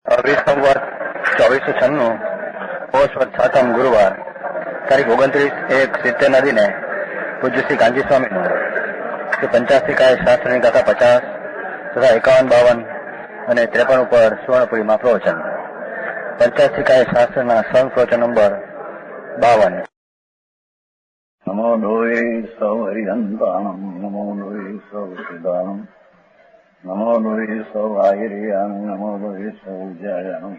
વિશ્વવર્ષ 2496 પોષ વદ 7મ ગુરુવાર તારીખ 29/1/70 દિને પૂજ્ય શ્રી કાંજી સ્વામીનું 85 કાય શાસ્ત્રની ગાથા 50 તથા 51, 52 અને 53 ઉપર સુવર્ણપુરીમાં પ્રવચન. 85 કાય શાસ્ત્રના સંપ્રવચન નંબર 52. નમો લોહી સૌ હરિહંતાણમ, નમો લોહી સૌ સિદ્ધાણમ, નમો લોહી સૌ આયર્યાન, નમો લોહી સૌ જયાનમ,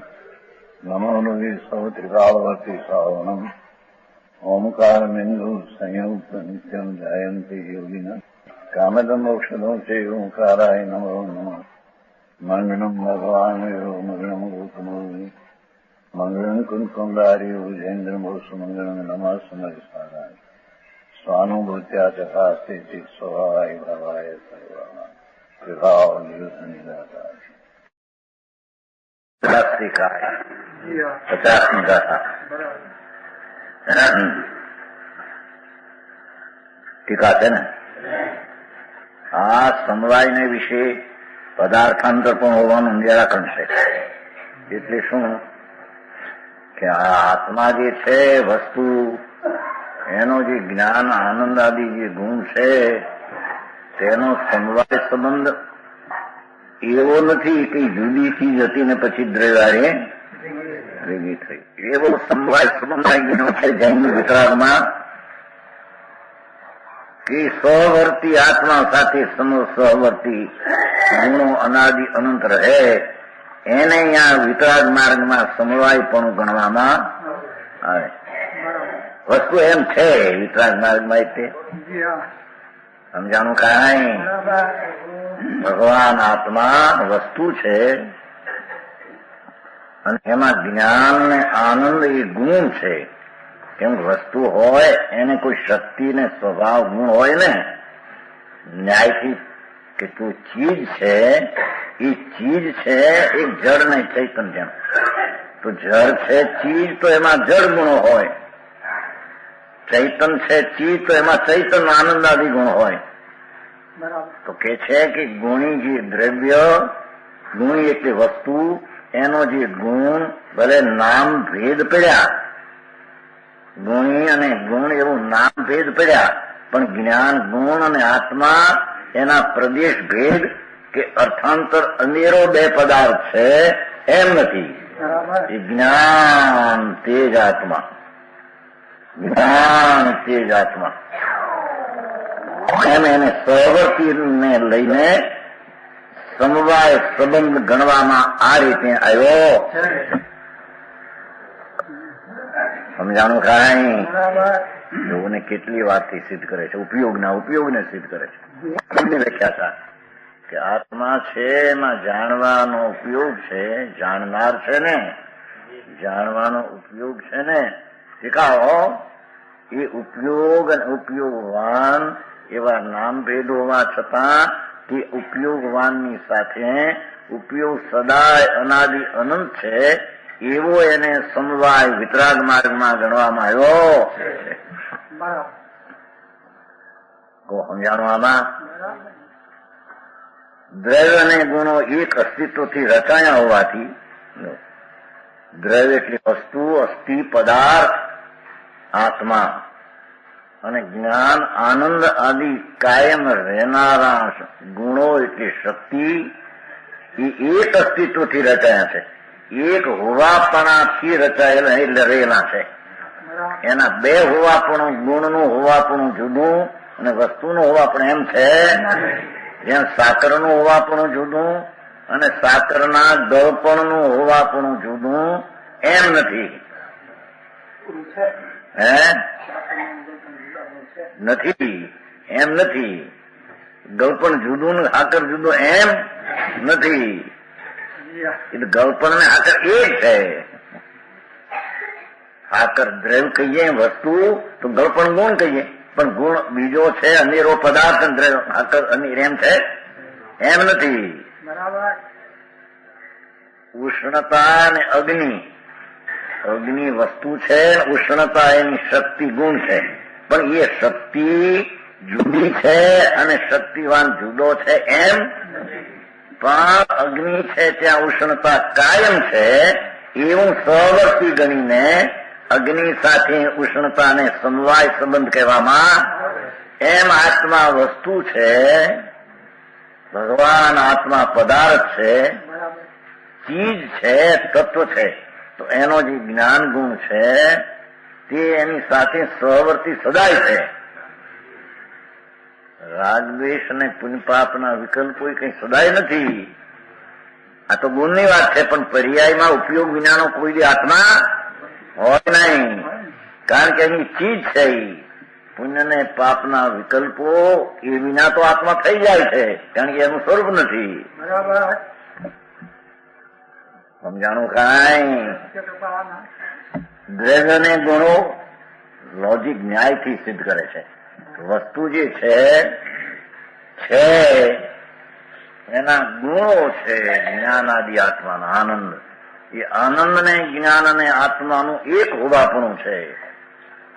નમો લોહી સૌ ત્રિકાળવર્તી શ્રાવણમ, ઓમકાર બિંદુ સંયુક્ત નિત્યમ જાયંતી યોગિના કામદમ મોક્ષદો છે ઓંકારાય નમો નમઃ. મંગળમ ભગવાન મંગળમ ગોતમોહિ મંગળમ કુંકુંડારી ઉજેન્દ્રમોષ મંગળમ નમઃ સમયસારાય સ્વાનુભૂત્યા ચકાસ્તે સ્વભાવાય ભાવાય સર્વા વિભાવ નિદાતા. 50 ગાથા ટીકા છે ને. આ સમવાયને વિશે પદાર્થાંતર પણ હોવાનું નિરાકરણ છે. એટલે શું કે આ આત્મા જે છે વસ્તુ, એનો જે જ્ઞાન આનંદ આદિ જે ગુણ છે તેનો સમવાય સંબંધ એવો નથી કે જુદીથી જતી ને પછી દ્રવ્યારે ભેગી થઈ. એવો સમવાય સંબંધ આવી ગયો છે જૈન વિતરાગમાં કે સહવર્તી આત્મા સાથે સહવર્તી ગુણો અનાદિ અનંત રહે, એને અહીંયા વિતરાગ માર્ગમાં સમવાય પણ ગણવામાં આવે. વસ્તુ એમ છે વિતરાગ માર્ગમાં, એટલે સમજાણું કાંઈ. ભગવાન આત્મા વસ્તુ છે અને એમાં જ્ઞાન ને આનંદ એ ગુણ છે. કેમ વસ્તુ હોય એને કોઈ શક્તિ ને સ્વભાવ ગુણ હોય ને. ન્યાયથી કે તું ચીજ છે, એ ચીજ છે એક જળ ને ચૈતન્ય. તો જળ છે ચીજ તો એમાં જળ ગુણો હોય, ચૈતન છે ચીજ તો એમાં ચૈતન આનંદ આદિ ગુણ હોય. તો કે છે કે ગુણી જે દ્રવ્ય, ગુણી એટલે વસ્તુ, એનો જે ગુણ ભલે નામ ભેદ પડ્યા, ગુણી અને ગુણ એવું નામ ભેદ પડ્યા, પણ જ્ઞાન ગુણ અને આત્મા એના પ્રદેશ ભેદ કે અર્થાંતર અનેરો બે પદાર્થ છે એમ નથી. એ જ્ઞાન તેજ આત્મા, જ્ઞાન તેજ આત્મા એમ એને સહવર્તીને લઈને સમવાય સંબંધ ગણવામાં આ રીતે આવ્યો. સમજાણું કાંઈ. જોને કેટલી વાતથી સિદ્ધ કરે છે, ઉપયોગને સિદ્ધ કરે છે. વ્યાખ્યા થાય કે આત્મા છે એમાં જાણવાનો ઉપયોગ છે, જાણનાર છે ને, જાણવાનો ઉપયોગ છે ને. શીખાવો એ ઉપયોગ અને ઉપયોગવાન એવા નામ ભેદ હોવા છતાં તે ઉપયોગવાનની સાથે ઉપયોગ સદાય અનાદિ અનંત છે, એવો એને સમવાય વિતરાગ માર્ગમાં ગણવામાં આવ્યો. સમજાણું આમાં. દ્રવ્ય અને ગુણો એક અસ્તિત્વથી રચાયા હોવાથી, દ્રવ્ય એટલે વસ્તુ, અસ્થિ પદાર્થ આત્મા, અને જ્ઞાન આનંદ આદિ કાયમ રહેનારા ગુણો એટલે શક્તિ, એ એક અસ્તિત્વથી રચાયા છે. એક હોવાપણાથી રચાયેલા એટલે રહેલા છે. એના બે હોવાપણું, ગુણનું હોવાપણું જુદું અને વસ્તુનું હોવાપણું એમ છે. જેમ સાકરનું હોવાપણું જુદું અને સાકરના ગળપણનું હોવાપણું જુદું એમ નથી. નથી એમ નથી. ગળપણ જુદું ને સાકર જુદું એમ નથી. એટલે ગળપણ ને સાકર એક છે. સાકર દ્રવ્ય કહીએ વસ્તુ તો ગળપણ ગુણ કહીએ, પણ ગુણ બીજો છે અનેરો પદાર્થ. દ્રવ્ય સાકર અનેર એમ છે એમ નથી. ઉષ્ણતા અને અગ્નિ, અગ્નિ વસ્તુ છે, ઉષ્ણતા એની શક્તિ ગુણ છે, પણ એ શક્તિ જુદી છે અને શક્તિવાન જુદો છે એમ પણ અગ્નિ છે ત્યાં ઉષ્ણતા કાયમ છે એવું સહવર્તી ગણીને અગ્નિ સાથે ઉષ્ણતાને સમવાય સંબંધ કહેવામાં. એમ આત્મા વસ્તુ છે, ભગવાન આત્મા પદાર્થ છે, ચીજ છે, તત્વ છે. તો એનો જે જ્ઞાન ગુણ છે તે એની સાથે સહવર્તી સદાય છે. રાગદ્વેષ અને પુણ્યપાપના વિકલ્પો કઈ સદાય નથી. આ તો ગુણની વાત છે, પણ પર્યાયમાં ઉપયોગ વિનાનો કોઈ આત્મા હોય નહીં. કારણ કે એની ચીજ છે. પુણ્ય ને પાપના વિકલ્પો એ વિના તો આત્મા થઈ જાય છે, કારણ કે એનું સ્વરૂપ નથી. સમજાણું કાંઈ? દ્રવ્ય ને ગુણો લોજિક ન્યાયથી સિદ્ધ કરે છે. વસ્તુ જે છે એના ગુણો છે જ્ઞાન આદિ આત્માના આનંદ. એ આનંદ ને જ્ઞાન અને આત્માનું એક હોવાપણું છે.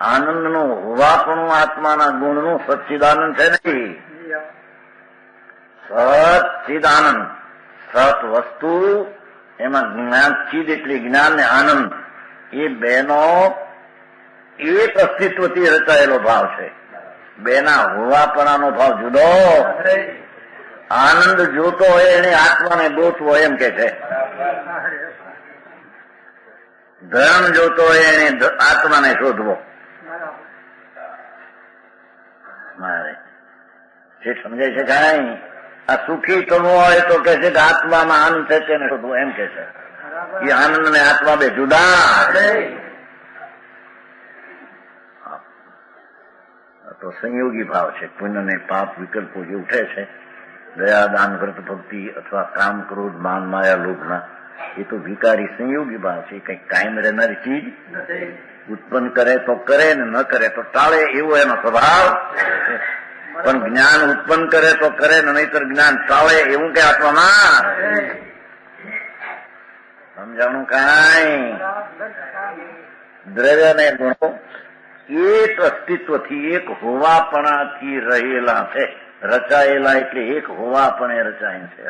આનંદનું હોવાપણું આત્માના ગુણનું સચ્ચિદાનંદ છે નહીં. સચ્ચિદાનંદ સત વસ્તુ, એમાં જ્ઞાન ચિદ એટલે જ્ઞાન ને આનંદ, એ બેનો એક અસ્તિત્વથી રચાયેલો ભાવ છે. બેના હોવાપણાનો ભાવ જુદો. આનંદ જોતો હોય એને આત્માને ગોતવો એમ કે છે. ધર્મ જોતો હોય એને આત્માને શોધવો. મારે જે સમજાય છે કાંઈ? આ સુખી થવું હોય તો કે છે કે આત્મામાં આનંદ છે તેને શોધવું એમ કે છે. એ આનંદ ને આત્મા બે જુદા. તો સંયોગી ભાવ છે. પુણ્ય ને પાપ વિકલ્પો જે ઉઠે છે, દયા દાન વ્રત ભક્તિ અથવા કામ ક્રોધ માન માયા લોભના, એ તો વિકારી સંયોગી ભાવ છે. કઈ કાયમ રહેનારી ચીજ ઉત્પન્ન કરે તો કરે ને ન કરે તો ટાળે, એવો એનો સ્વભાવ. પણ જ્ઞાન ઉત્પન્ન કરે તો કરે ને નહીતર જ્ઞાન ટાળે, એવું કે આત્મામાં. સમજાણું કાંઈ? દ્રવ્ય ને ગુણો એક અસ્તિત્વથી, એક હોવાપણાથી રહેલા છે. રચાયેલા એટલે એક હોવાપણે રચાય છે.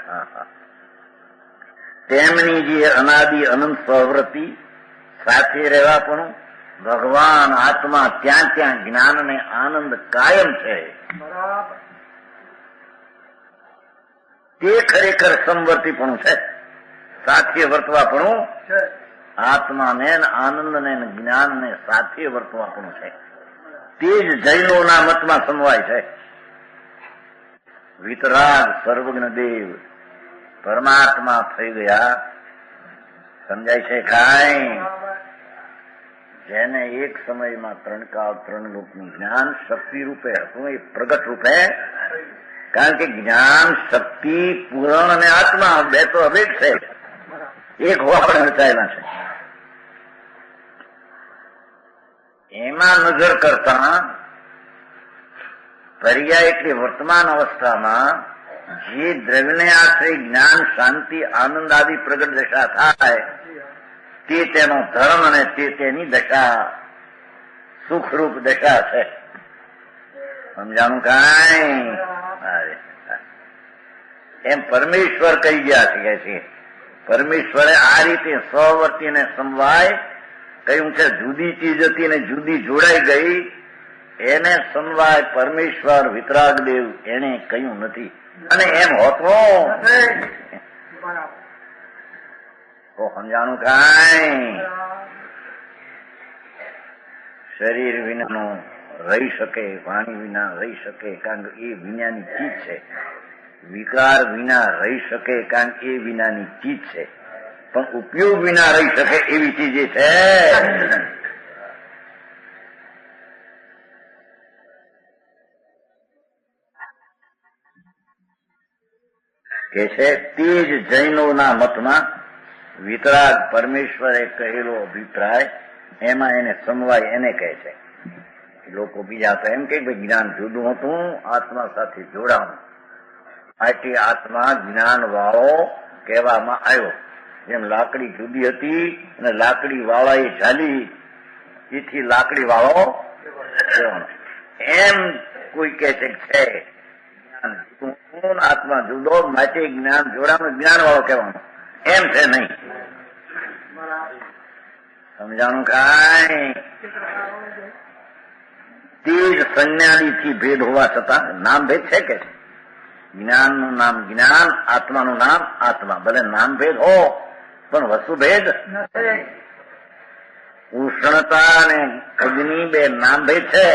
તેમની જે અનાદિ અનંત સહવૃત્તિ સાથે રહેવાપણું, ભગવાન આત્મા ત્યાં ત્યાં જ્ઞાન અને આનંદ કાયમ છે. તે ખરેખર સમવર્તીપણું છે, સાથે વર્તવાપણું. આત્માને આનંદને જ્ઞાનને સાથે વર્તવાપણું છે. તે જ જૈનોના મતમાં સમવાય છે. વિતરાગ સર્વજ્ઞ દેવ પરમાત્મા થઈ ગયા. સમજાય છે કાંઈ? જેને એક સમયમાં ત્રણ કાળ ત્રણ લોકનું જ્ઞાન શક્તિ રૂપે હતું, એ પ્રગટ રૂપે. કારણ કે જ્ઞાન શક્તિ પૂરણ અને આત્મા બે તો અભેદ છે, એક હોવા પણ રચાયેલા છે. એમાં નજર કરતા પર્યાય એટલે વર્તમાન અવસ્થામાં જે દ્રવ્યને આશ્રય જ્ઞાન શાંતિ આનંદ આદિ પ્રગટ દશા થાય, તે તેનો ધર્મ અને તે તેની દશા સુખરૂપ દશા છે. સમજાણું કાંઈ? એમ પરમેશ્વર કહી ગયા છે. પરમેશ્વરે આ રીતે સહવર્તીને સમવાય કહ્યું છે. જુદી ચીજ હતી ને જુદી જોડાઈ ગઈ, એને સમવાય પરમેશ્વર વિતરાગ દેવ એને કહ્યું નથી. અને એમ હોતો તો સમજાણું કાંઈ? શરીર વિનાનું રહી શકે, વાણી વિના રહી શકે, કારણ કે એ વિનાની ચીજ છે. વિકાર વિના રહી શકે, કારણ કે એ વિનાની ચીજ છે. પણ ઉપયોગ વિના રહી શકે એવી ચીજ છે. કે છે તે જ જૈનોના મતમાં વિતરાગ પરમેશ્વરે કહેલો અભિપ્રાય, એમાં એને સમવાય એને કહે છે. લોકો બીજા તો એમ કે જ્ઞાન જુદું હતું, આત્મા સાથે જોડાવું, આથી આત્મા જ્ઞાન વાળો કહેવામાં આવ્યો. જેમ લાકડી જુદી હતી અને લાકડી વાળા એ ઝાલી, એથી લાકડી વાળો એમ કોઈ કહે છે જ્ઞાન ગુણ આત્મા જુદો, માટે જ્ઞાન જોડાનું જ્ઞાન વાળો કહેવાનું, એમ છે નહીં. સમજાણું કાંઈ? તે જ સંજ્ઞાદીથી ભેદ હોવા છતાં નામ ભેદ છે કે જ્ઞાનનું નામ જ્ઞાન, આત્માનું નામ આત્મા. ભલે નામ ભેદ હો પણ વસ્તુ ભેદ. ઉષ્ણતા અને અગ્નિ બે નામ ભેદ છે,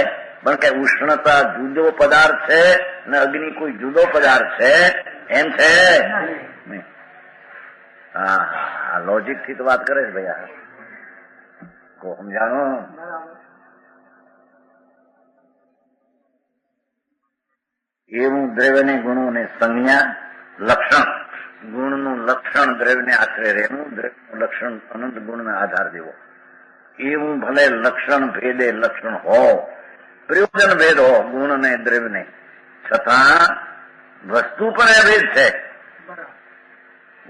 પણ કે ઉષ્ણતા જુદો પદાર્થ છે ને અગ્નિ કોઈ જુદો પદાર્થ છે એમ છે. હા, લોજિક થી તો વાત કરે છે ભાઈ. કો સમજાણો? એવું દ્રવ્યને ગુણોને સંજ્ઞા લક્ષણ, ગુણનું લક્ષણ દ્રવ્યને આશરે રહેવું, દ્રવ્યનું લક્ષણ અનંત ગુણને આધાર દેવો. એવું ભલે લક્ષણ ભેદે લક્ષણ હો, પ્રયોજન ભેદ હો ગુણ ને દ્રવ્યને, છતાં વસ્તુ પણ અભેદ છે.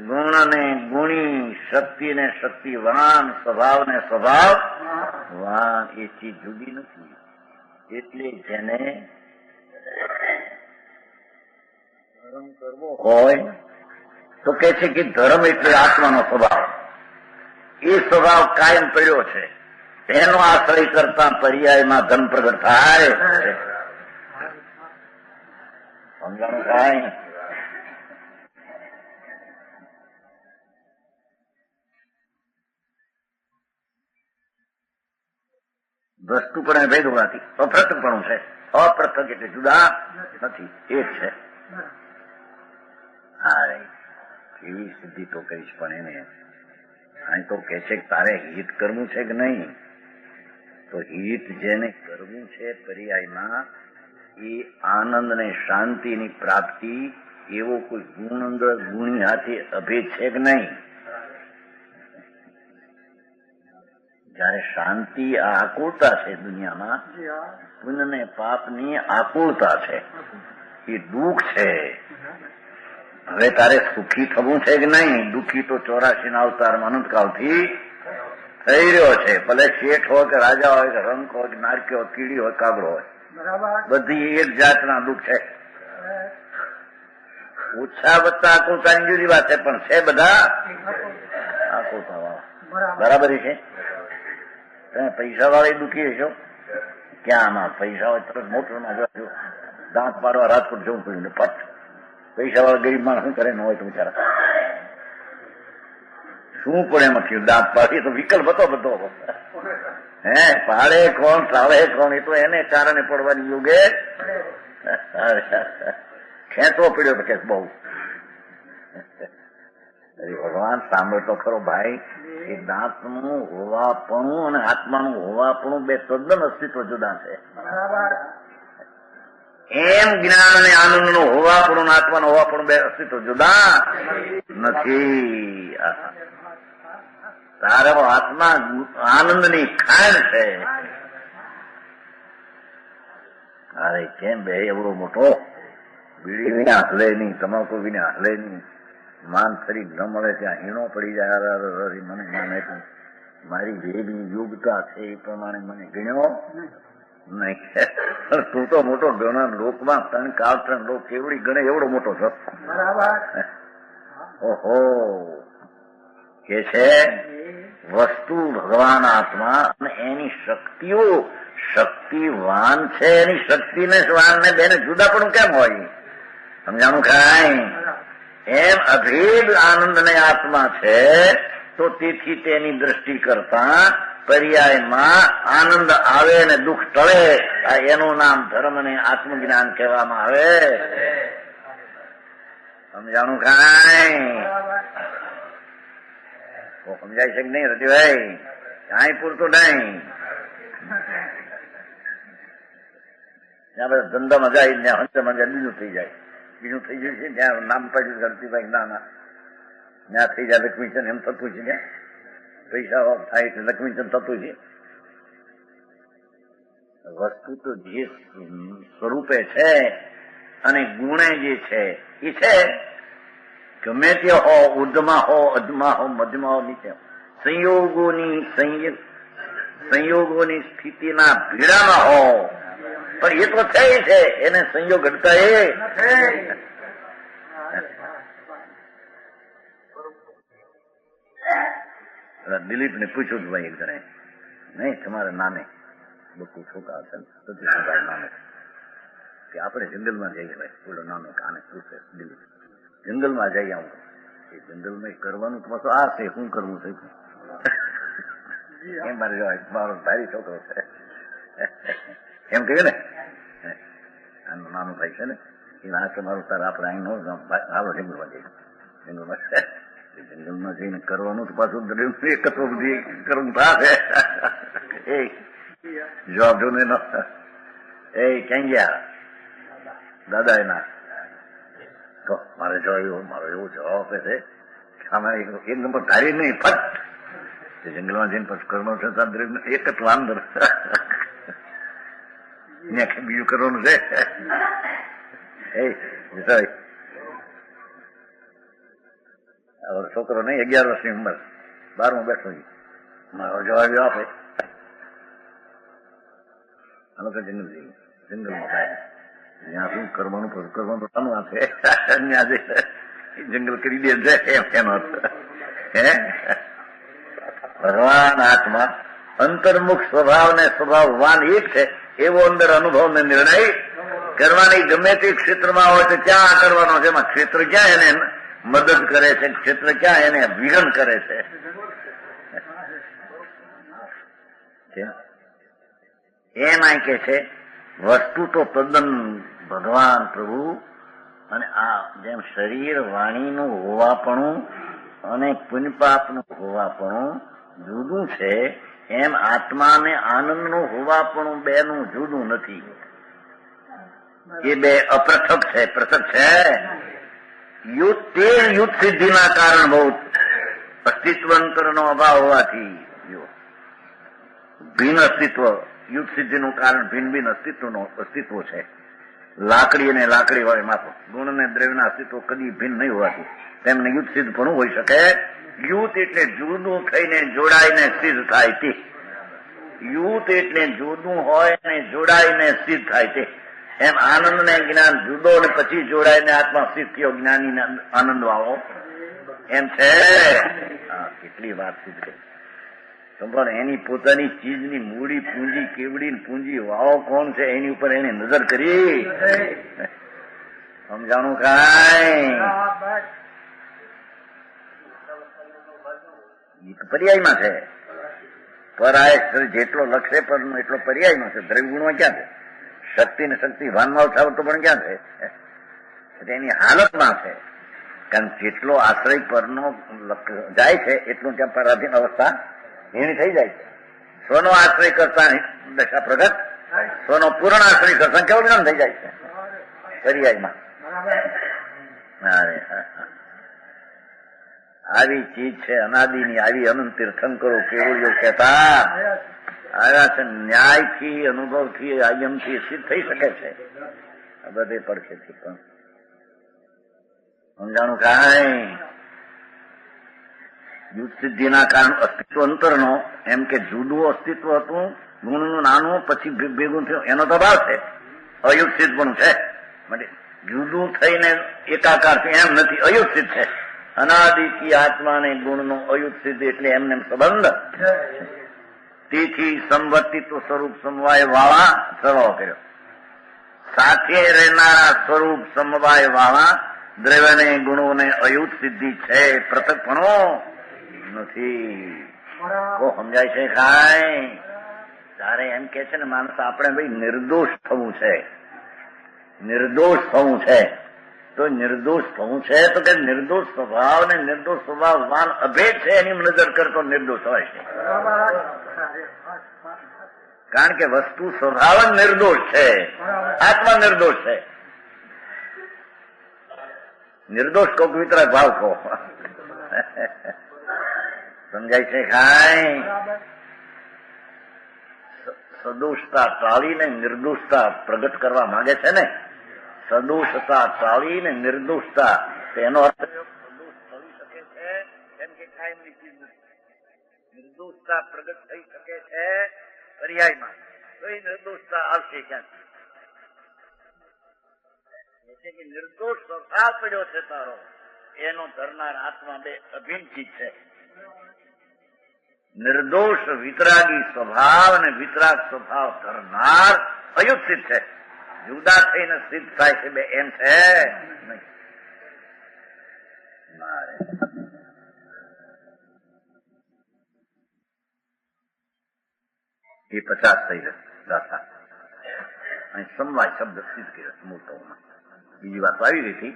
ગુણ ને ગુણી, શક્તિ ને શક્તિવાન, સ્વભાવ ને સ્વભાવવાન, એ ચીજ જુદી નથી. એટલે જેને ધર્મ કરવો હોય તો કે છે કે ધર્મ એટલે આત્માનો સ્વભાવ. એ સ્વભાવ કાયમ પડ્યો છે, એનો આશ્રય કરતા પર્યાયમાં ધર્મ પ્રગટ થાય. સમજાણું કાંઈ? વસ્તુ પણ ભેદ હોવાથી અપૃથકપણું છે. અપૃથક એટલે જુદા નથી, એ જ છે. હા, એવી સિદ્ધિ તો કહીશ, પણ એને અહીં તો કે છે કે તારે હિત કરવું છે કે નહીં? તો હિત જેને કરવું છે પર્યાયમાં, એ આનંદ ને શાંતિની પ્રાપ્તિ, એવો કોઈ ગુણ અંદર ગુણી હાથે અભેદ છે કે નહીં? જયારે શાંતિ આ આકુળતા છે દુનિયામાં, પુણ્ય ને પાપની આકુળતા છે, એ દુઃખ છે. હવે તારે સુખી થવું છે કે નહીં? દુઃખી તો 84 ના અવતારમાં અનંતકાળથી થઈ રહ્યો છે. ભલે શેઠ હોય કે રાજા હોય કે રંક હોય કે નારકી હોય, કીડી હોય, કાગડો હોય, બધી એક જાતના દુઃખ છે. ઓછા વત્તા આકુળતાની જુદી વાત છે, પણ છે બધા આકુળતા વાળા. બરાબર છે. તમે પૈસા વાળી દુઃખી હશો? ક્યાં આમાં પૈસા હોય તરત મોટરમાં જજો, દાંત પાડવા રાજકોટ જવું પડ્યું ને પટ. પૈસા વાળા ગરીબ માણસ શું કરે ન હોય તો બિચારા શું પડે એમાં થયું? દાંત પાડીએ તો વિકલ્પ હતો બધો. હે પાડે કોણ, ચાલે કોણ? એ તો એને કારણે પડવાની યોગે ખેંચવો પડ્યો તો કે બહુ. ભગવાન સાંભળતો ખરો ભાઈ, એ દાંતનું હોવાપણું અને આત્માનું હોવાપણું બે તદ્દન અસ્તિત્વ જુદા છે. એમ જ્ઞાન અને આનંદ નું હોવાપણું, આત્માનું હોવાપણું બે અસ્તિત્વ જુદા નથી. તારો આત્મા આનંદની ખાણ છે. અરે કેમ બે એવડો મોટો બીડી વિના હલે નહીં, તમાકુ વિના હલે નહીં, માન ફરી ન મળે ત્યાં હીણો પડી જાય. મને માને મારી જેવી યોગ્યતા છે એ પ્રમાણે મને ગણ્યો નહીં. તું તો મોટો ગણ લોકમાં 3 કાળ 3 લોક કેવડી ગણે એવડો મોટો છો. ઓહો, કે છે વસ્તુ ભગવાન આત્મા અને એની શક્તિઓ શક્તિવાન છે. એની શક્તિ ને વાન ને બેને જુદા પણ કેમ હોય? સમજાણું કાંઈ? એમ અભેદ આનંદ ને આત્મા છે, તો તેથી તેની દ્રષ્ટિ કરતા પર્યાયમાં આનંદ આવે ને દુઃખ ટળે. એનું નામ ધર્મ ને આત્મજ્ઞાન કહેવામાં આવે. સમજાણું કાંઈ? સમજાય છે કે નહીં રતિભાઈ? કાંઈ પૂરતું નહીં. જ્યાં બધા ધંધામાં જાય ત્યાં હંસમાં જાય બીજું થઈ જાય, બીજું થઈ જાય છે. ત્યાં નામ પડ્યું ધરતીભાઈ, ના ત્યાં થઈ જાય લક્ષ્મીચંદ, એમ થતું છે. ત્યાં પૈસા થાય એટલે લક્ષ્મીચંદ થતું છે. વસ્તુ તો જે સ્વરૂપે છે અને ગુણે જે છે એ છે. ગમે તે હો, ઉર્ધમાં હો, અધમાં હો, મધ્યમાં હો, નીચે સંયોગોની સ્થિતિના ભીડામાં હો, પણ એ તો છે, એને સંયોગ ઘડતા દિલીપને પૂછ્યું ભાઈ એક જણે, નહીં તમારા નામે બકુ છોકરા છે નામે કે આપણે જંગલમાં જઈએ ભાઈ, બોલો નામે કાને પૂછે દિલીપ, જંગલમાં જઈએ આવું, એ જંગલમાં કરવાનું પાછું આ છે, શું કરવું છે એમ મારે મારો ભારી છોકરો છે એમ કહ્યું ને, આનો નાનો ભાઈ છે ને, એ આ તમારું તાર આપણે અહીં નો હાલો જંગલમાં જઈએ, જંગલમાં જઈને કરવાનું તો પાછું એકત્ર બધી કરવું થાય એ જવાબ જો ને એ ક્યાં ગયા દાદા એના તો મારે જોયું, મારો એવો જવાબ આપે છે કે આમાં એક નંબર ધારી નહીં ફટ જંગલમાં જઈને પછી કરવાનું છે, એક જ વાંદર બીજું કરવાનું છે એ છોકરો નહીં 11 વર્ષની ઉંમર 12મું બેઠો મારો જવાબ આપે આનો કે જંગલ જઈએ, જંગલમાં થાય ત્યાં શું કરવાનું પછી કરવાનું આનું આપે ત્યાં જંગલ કરી દે છે એનો અર્થ હે ભગવાન આત્મા અંતર્મુખ સ્વભાવ ને સ્વભાવવાન એક છે, એવો અંદર અનુભવ ને નિર્ણય કરવાની ગમે તે ક્ષેત્રમાં હોય તો ક્યાં કરવાનો છે, એમાં ક્ષેત્ર ક્યાં એને મદદ કરે છે, ક્ષેત્ર ક્યાં એને વિઘન કરે છે. એમ આ કે છે વસ્તુ તો તદ્દન ભગવાન પ્રભુ અને આ જેમ શરીર વાણીનું હોવાપણું અને પુણ્યપાપનું હોવાપણું જુદું છે, એમ આત્મા ને આનંદનું હોવાપણું બેનું જુદું નથી. એ બે અપૃથક છે, પૃથક છે. તે યુદ્ધ સિદ્ધિના કારણભૂત અસ્તિત્વંતરનો અભાવ હોવાથી ભિન્ન અસ્તિત્વ, યુદ્ધ સિદ્ધિનું કારણ ભિન્ન ભિન્ન અસ્તિત્વ છે. લાકડી અને લાકડી વાળી માપો ગુણ અને દ્રવ્યના અસ્તિત્વ કદી ભિન્ન નહીં હોવાથી તેમને યુદ્ધ સિદ્ધ પણ હોઈ શકે. યુદ્ધ એટલે જુદું થઈને જોડાઈને સિદ્ધ થાય તે. યુદ્ધ એટલે જુદું હોય ને જોડાઈને સિદ્ધ થાય તે. એમ આનંદ ને જ્ઞાન જુદો ને પછી જોડાઈને આત્મા સિદ્ધ થયો, જ્ઞાની આનંદ વાળો એમ છે. કેટલી વાત સિદ્ધ કરી પણ એની પોતાની ચીજની મૂડી પૂંજી કેવડી પૂંજી વાળો કોણ છે એની ઉપર એને નજર કરી સમજાણું કાંઈ પર્યાયમાં છે. પરાય જેટલો લક્ષે પરનો એટલો પર્યાયમાં છે. દ્રવ્ય ગુણમાં ક્યાં છે? શક્તિ ને શક્તિ ભાનમાં ઉઠાવતો પણ ક્યાં છે? એની હાલતમાં છે. કારણ જેટલો આશ્રય પરનો જાય છે એટલું ત્યાં પરાધીન અવસ્થા એની થઈ જાય છે. સ્વનો આશ્રય કરતા દશા પ્રગટ, સ્વનો પૂર્ણ આશ્રય કરતા કેવું જ્ઞાન થઈ જાય છે પર્યાયમાં. આવી ચીજ છે અનાદિની, આવી અનંત તીર્થંકરો કેવળીઓ કહેતા આવ્યા છે. ન્યાયથી, અનુભવથી, આયમથી સિદ્ધ થઈ શકે છે. આ બધે પડખેથી પણ સમજાણું કાંઈ. યુદ્ધ સિદ્ધિના કારણ અસ્તિત્વ અંતરનો, એમ કે જુદું અસ્તિત્વ હતું, ગુણનું નાનું પછી ભેગું થયું, એનો તો ભાવ છે. અયુદ્ધ સિદ્ધ પણ છે. જુદું થઈને એકાકાર છે એમ નથી, અયુદ્ધ સિદ્ધ છે. અનાદિથી આત્માને ગુણનો અયુદ્ધ સિદ્ધ એટલે એમને સંબંધ. તેથી સંવર્તિત્વ સ્વરૂપ સમવાય વાળા સરળ કર્યો. સાથે રહેનારા સ્વરૂપ સમવાય વાળા દ્રવ્યને ગુણોને અયુદ્ધ સિદ્ધિ છે, પૃથકપણો નથી. કો સમજાય છે કાંઈ? તારે એમ કે છે ને માણસ આપણે ભાઈ નિર્દોષ થવું છે, નિર્દોષ થવું છે. તો નિર્દોષ થવું છે તો કે નિર્દોષ સ્વભાવ ને નિર્દોષ સ્વભાવવાન અભેદ છે એની નજર કરતો નિર્દોષ હોય છે. કારણ કે વસ્તુ સ્વભાવ જ નિર્દોષ છે, આત્મા નિર્દોષ છે. નિર્દોષ કહો વિતરાગ ભાવ કહો. સમજાય છે કાંઈ? સદોષતા ટાળીને નિર્દોષતા પ્રગટ કરવા માંગે છે ને. સદોષતા ટાળીને નિર્દોષતા, તેનો અર્થ સદોષ થઈ શકે છે એમ કે કાયમની ચીજ નથી. નિર્દોષતા પ્રગટ થઈ શકે છે પર્યાયમાં, તો એ નિર્દોષતા આવશે ક્યાંથી? કે નિર્દોષ સ્વભાવ પડ્યો છે તારો, એનો ધરનાર આત્મા બે અભિન્ન ચીજ છે. નિર્દોષ વિતરાગી સ્વભાવ અને વિતરાગ સ્વભાવ ધરનાર અયુત સિદ્ધ છે. જુદા થઈને સિદ્ધ થાય છે બે એમ છે નહીં. એ 50 થઈ દાતા અહીં સમવાય શબ્દ સિદ્ધ કર્યો મૂળતોમાં. બીજી વાત આવી રહી હતી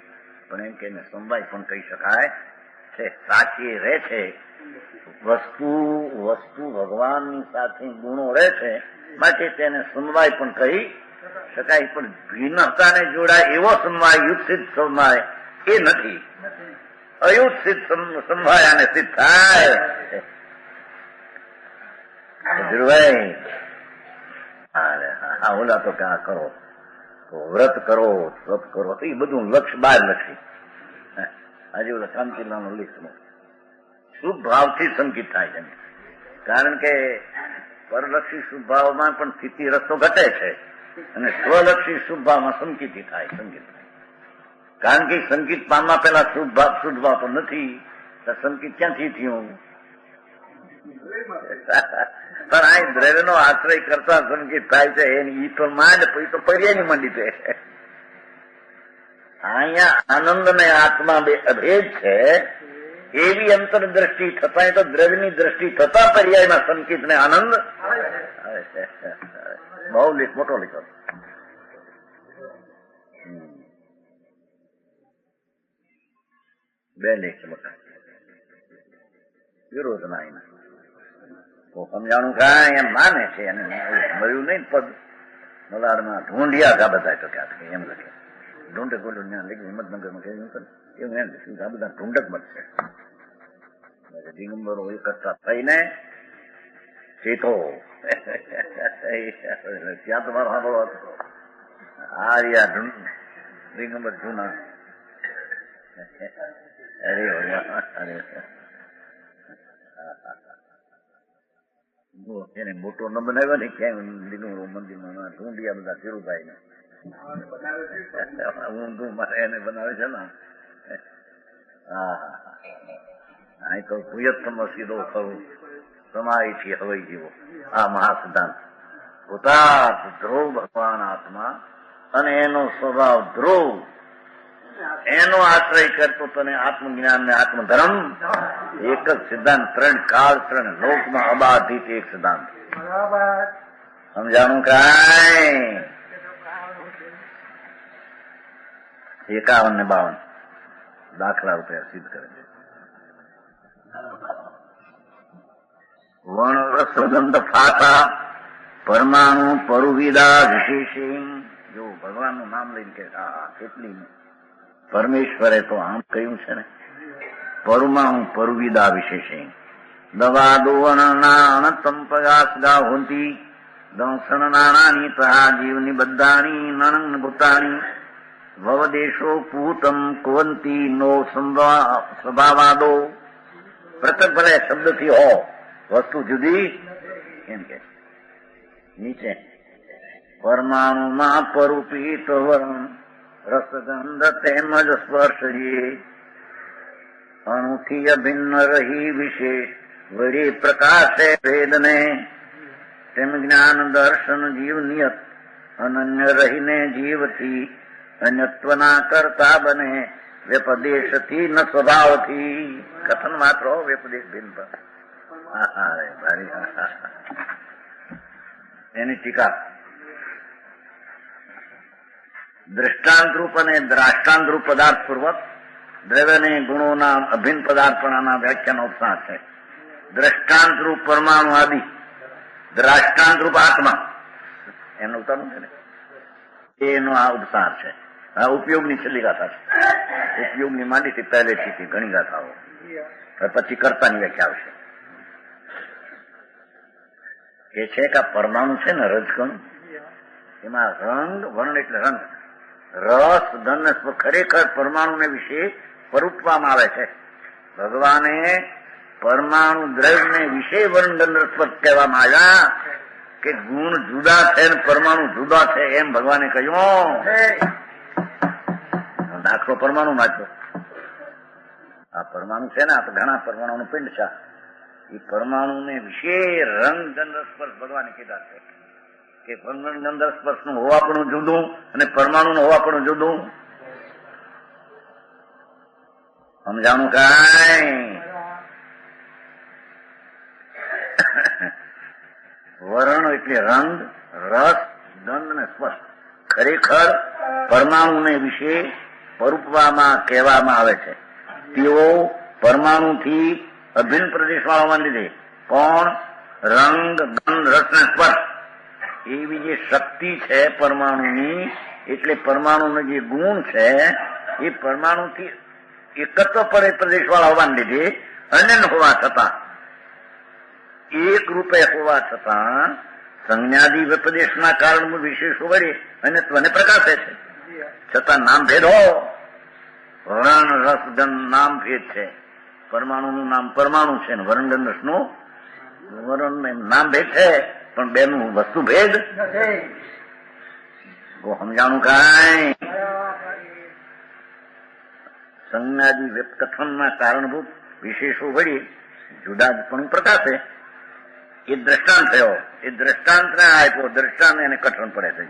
પણ એમ કે સમવાય પણ કહી શકાય છે. સાચી રહે છે વસ્તુ ભગવાનની સાથે ગુણો રહે છે માટે તેને સમવાય પણ કહી શકાય. પણ ભિન્નતાને જોડાય એવો સમવાય યુત્સિદ્ધ સમવાય એ નથી. અયુત્સિદ્ધ સમવાય આને સિદ્ધ થાય. ઓલા તો ક્યાં કરો તો વ્રત કરો તપ કરો તો એ બધું લક્ષ બહાર નથી. આજે ઓલા શાંતિલાલનું લીખનું શુભ ભાવથી સંકિત થાય છે. કારણ કે પરલક્ષી શુભ ભાવમાં પણ સ્થિતિ રસ્તો ઘટે છે અને સ્વલક્ષી શુભ ભાવમાં સંકિત થાય. કારણ કે સંકિત પામવા પેલા શુભ ભાવ તો નથી તો સંકિત ક્યાંથી થયું? પણ આ દ્રવ્યનો આશ્રય કરતા સંકિત થાય છે. એની ઈ તો માંડ પછી તો પર્યાયની મંડી છે. અહીંયા આનંદ ને આત્મા બે અભેદ છે એવી અંતરદ્રષ્ટિ થતા તો દ્રવ્યની દ્રષ્ટિ થતા પર્યાયમાં સંકિત ને આનંદ બહુ મોટો લીધો. બે લેખ મોટા વિરોધ ના એના તો સમજાણું કાંઈ એમ માને છે અને મળ્યું નહીં. પદ મલાડમાં ઢૂંઢિયા કા બધા તો ક્યાં એમ લખે ઢૂંઢક બોલું ત્યાં લખ્યું હિંમતનગરમાં કહ્યું એવું એમ લખ્યું આ બધા ઢૂંઢક મળશે. દિગંબરો એકઠા થઈને ચેતો ત્યાં તમારો સાંભળો હતો આ રહ્યા દિગંબર જૂના. એને મોટો ન બનાવ્યો ને ક્યાંય દિગંબરો મંદિરમાં ઢૂંઢિયા બધા ધીરુભાઈ ને ઊંધું મારે એને બનાવે છે ને. અહીં તો પુયત્તમ સીધો ખરું સમાયથી હવાઈ જેવો આ મહાસિદ્ધાંત. ભૂતાર્થ ધ્રુવ ભગવાન આત્મા અને એનો સ્વભાવ ધ્રુવ એનો આશ્રય કરતો તને આત્મજ્ઞાન ને આત્મધર્મ એક જ સિદ્ધાંત. 3 કાળ 3 લોકમાં અબાધિત એક સિદ્ધાંત. સમજાણું કાંઈ? 51 ને 52 દાખલા રૂપિયા સિદ્ધ કરે છે. વણ રસગંધ ફાટા પરમાણુ પરુવિદા વિશેષી. જો ભગવાનનું નામ લઈને કે કેટલી પરમેશ્વરે તો આમ કહ્યું છે ને પરમાણુ પરુવિદા વિશેષી દવા દોવણ તંપગાસગા હોતી દંસણ નાણાની તહા જીવની બધાની નણંગ ભૂતાની ભવદેશો પૂતમ કુવંતી નો સ્વભાવાદો. પૃથક ભલે શબ્દથી હો વસ્તુ જુદી એમ કે નીચે પરમાણુમાં પરુપીત વર્ણ રસગંધ તેમજ સ્પર્શીએ અણુથી અભિન્ન રહી વિશેષ વળી પ્રકાશે ભેદને તેમ જ્ઞાન દર્શન જીવ નિયત અનન્ય રહીને જીવથી અન્યત્વના કરતા બને વ્યપદેશથી ન સ્વભાવથી. કથન માત્ર વ્યપદેશ ભિન્ન. એની ટીકા દ્રષ્ટાંતરૂપ અને દ્રાષ્ટાંતરૂપ પદાર્થ પૂર્વક દ્રવ્યને ગુણોના અભિન્ન પદાર્થપણાના વ્યાખ્યાનો ઉપસાર છે. દ્રષ્ટાંતરૂપ પરમાણુ આદિ, દ્રાષ્ટાંતરૂપ આત્મા એમનું ઉતારવું છે ને એનો આ ઉપસાર છે. આ ઉપયોગની છેલ્લી ગાથા છે. ઉપયોગની માંડીથી પહેલેથી ઘણી ગાથાઓ પછી કર્તાની વ્યાખ્યા આવશે. એ છે કે આ પરમાણુ છે ને રજકણ એમાં રંગ વર્ણ એટલે રંગ રસ ગંધ ખરેખર પરમાણુને વિશે પરૂપવામાં આવે છે. ભગવાને પરમાણુ દ્રવ્યને વિશે વર્ણ ગંધ રસ કહેવામાં આવ્યા કે ગુણ જુદા છે ને પરમાણુ જુદા છે એમ ભગવાને કહ્યું. દાખલો પરમાણુ નાખ્યો. આ પરમાણુ છે ને, આ તો ઘણા પરમાણુનું પિંડ છે. એ પરમાણુને વિશે રંગ ગંધ સ્પર્શ ભગવાને કીધા છે કે રંગ ગંધ સ્પર્શનું હોવાપણું જુદું અને પરમાણુનું હોવાપણું જુદું. સમજાણું કાંઈ? વર્ણ એટલે રંગ, રસ, ગંધ ને સ્પર્શ. ખરેખર પરમાણુને વિશે પરૂપવામાં કહેવામાં આવે છે. તેઓ પરમાણુથી અભિન્ન પ્રદેશવાળામાં લીધે પણ રંગ, ગંધ, રસ ને સ્પર્શ એવી જે શક્તિ છે પરમાણુની, એટલે પરમાણુનો જે ગુણ છે એ પરમાણુથી એકત્વ પ્રદેશવાળા હોવાને લીધે અનન્ય હોવા છતાં, એક રૂપે હોવા છતાં સંજ્ઞાદિ વિપદેશના કારણમાં વિશેષો વડે અન્યત્વને પ્રકાશે છે. છતાં નામ ભેદ હો, વર્ણ રસ ગંધ નામ ભેદ છે. પરમાણુનું નામ પરમાણુ છે, વર્ણ ગંધ રસનું વર્ણ નામ ભેદ છે, પણ બેનું વસ્તુ ભેદ. સમજાણું કાંઈ? સંજ્ઞાદિ કથનના કારણભૂત વિશેષો વડે જુદા પણ પ્રકાશે. એ દ્રષ્ટાંત થયો. એ દ્રષ્ટાંત ને આપ્યો, દ્રષ્ટાંત એને કઠણ પડે છે.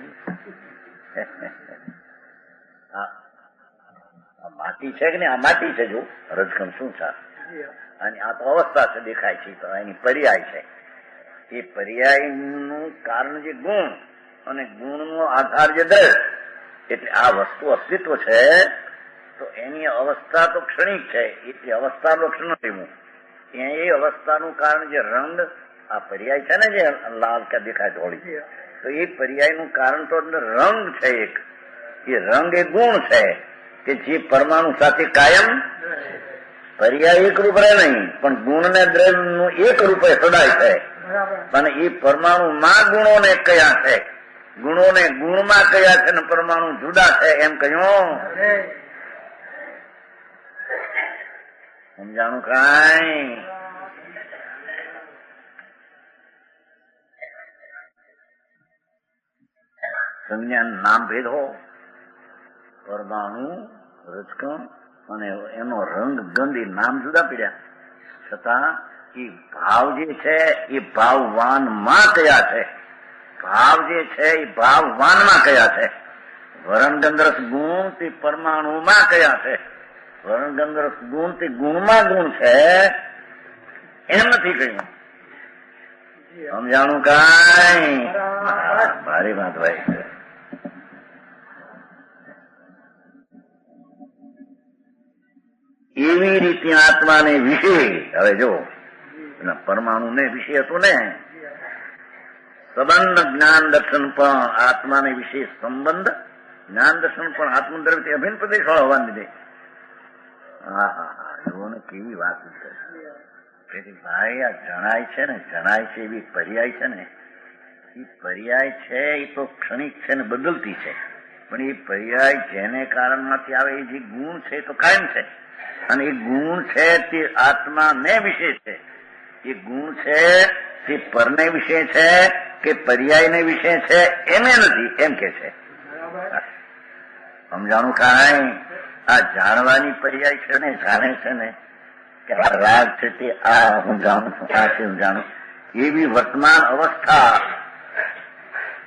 આ માટી છે કે ને, આ માટી છે. જો રજકમ શું છે, અને આ તો અવસ્થા છે, દેખાય છે, તો એની પર્યાય છે. એ પર્યાયનું કારણ જે ગુણ અને ગુણનો આધાર જે દ્રશ, એટલે આ વસ્તુ અસ્તિત્વ છે, તો એની અવસ્થા તો ક્ષણિક છે. એટલે અવસ્થા લક્ષણ લેવું. એ અવસ્થાનું કારણ જે રંગ, આ પર્યાય છે ને, જે લાલ કે દેખાય ધોળી, તો એ પર્યાયનું કારણ તો રંગ છે. એક એ રંગ એ ગુણ છે કે જે પરમાણુ સાથે કાયમ પર્યાય એક રૂપ રહે નહીં, પણ ગુણ ને દ્રવ્યનું એક રૂપે સદાય છે. અને એ પરમાણુમાં ગુણોને કયા છે, ગુણોને ગુણમાં કયા છે ને પરમાણુ જુદા છે, એમ કહ્યું. સમજાણું કાંઈ? સંજ્ઞાન નામ ભેદ હો, પરમાણુ, રજકણ અને એનો રંગ ગંધ એ નામ જુદા પડ્યા, છતાં એ ભાવ જે છે એ ભાવવાનમાં કયા છે, ભાવ જે છે એ ભાવવાનમાં કયા છે. વર્ણ ગંધ રસ ગુણ તે પરમાણુમાં કયા છે, વર્ણ ગંધ રસ ગુણ તે ગુણમાં ગુણ છે, એમ નથી કહ્યું. સમજાણું કાંઈ? મારી વાત ભાઈ છે. એવી રીતે આત્માને વિશે, હવે જો પરમાણુ ને વિશે હતું ને, સંબંધ જ્ઞાન દર્શન પણ આત્માને વિશે સંબંધ જ્ઞાન દર્શન પણ આત્મદ્રવ્યથી અભિન્ન પ્રદેશ વાળા હોવાને લીધે. હા હા હા, જુઓ ને કેવી વાત છે. ભાઈ આ જણાય છે ને, જણાય છે એવી પર્યાય છે ને, એ પર્યાય છે એ તો ક્ષણિક છે ને બદલતી છે, પણ એ પર્યાય જેને કારણમાંથી આવે એ જે ગુણ છે એ તો કાયમ છે. અને એ ગુણ છે તે આત્માને વિશે છે. એ ગુણ છે તે પરને વિશે છે કે પર્યાયને વિશે છે, એમે નથી, એમ કે છે. સમજાણું કાંઈ? આ જાણવાની પર્યાય છે ને, જાણે છે ને કે આ રાગ છે તે આ હું જાણું છું, આ છે હું જાણું, એવી વર્તમાન અવસ્થા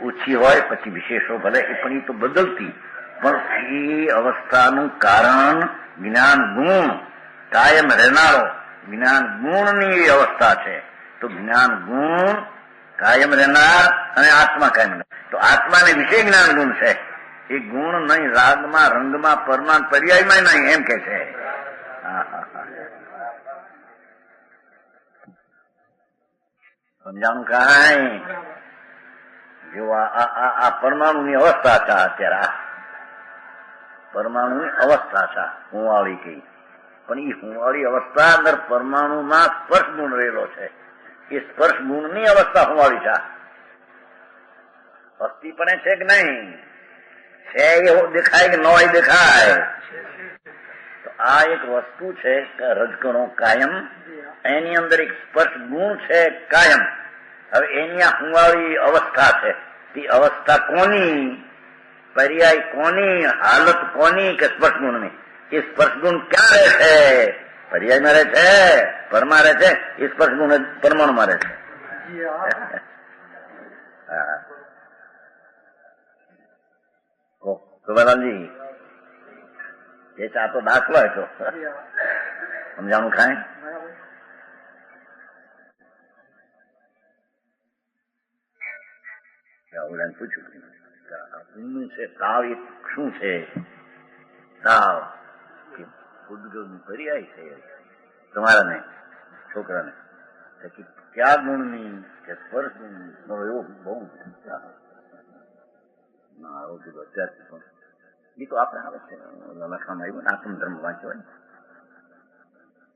ઓછી હોય, પછી વિશેષો ભલે, પણ એ તો બદલતી, પણ એ અવસ્થાનું કારણ જ્ઞાન ગુણ કાયમ રહેનારો જ્ઞાન ગુણની અવસ્થા છે. તો જ્ઞાન ગુણ કાયમ રહેનાર અને આત્મા કાયમ રહેનાર. તો આત્માને વિશે જ્ઞાન ગુણ છે. એ ગુણ નહીં રાગમાં, રંગમાં, પરમાન, પર્યાયમાં નહીં, એમ કે છે. સમજાણું કાંઈ? જો આ પરમાણુની અવસ્થા છે. અત્યારે પરમાણુની અવસ્થા છે, હુંવાળી કઈ, પણ એ હુંવાળી અવસ્થા અંદર પરમાણુમાં સ્પર્શ ગુણ રહેલો છે. એ સ્પર્શ ગુણની અવસ્થા હુંવાળી છે. અસ્થિપણે છે કે નહીં છે, એવો દેખાય કે ન દેખાય. તો આ એક વસ્તુ છે કે રજકણો કાયમ, એની અંદર એક સ્પર્શ ગુણ છે કાયમ. હવે એની આ હુંવાળી અવસ્થા છે, તે અવસ્થા કોની? पर्याय कोनी, हालत कोनी के स्पर्श गुण में? ये स्पर्श गुण क्या रहे है? पर्याय में रहे है, परमा रहे है, ये स्पर्श गुण परमाणु में रहे है। सुबहलाल जी, ये चाह तो दाखला है तो हम जानू खाएं। ઓલાને પૂછ્યું ઊંઘ છે તાવ એ શું છે? તાવ કે ઉદ્ગમની પર્યાય છે તમારા ને છોકરાને કે ક્યાં ગુણની કે સ્પર્શ ગુણની? એવો બહુ ના આવું કીધું અત્યારથી પણ એ તો આપણે આવે છે લખાણ આવ્યું ને આત્મધર્મ વાંચ્યો હોય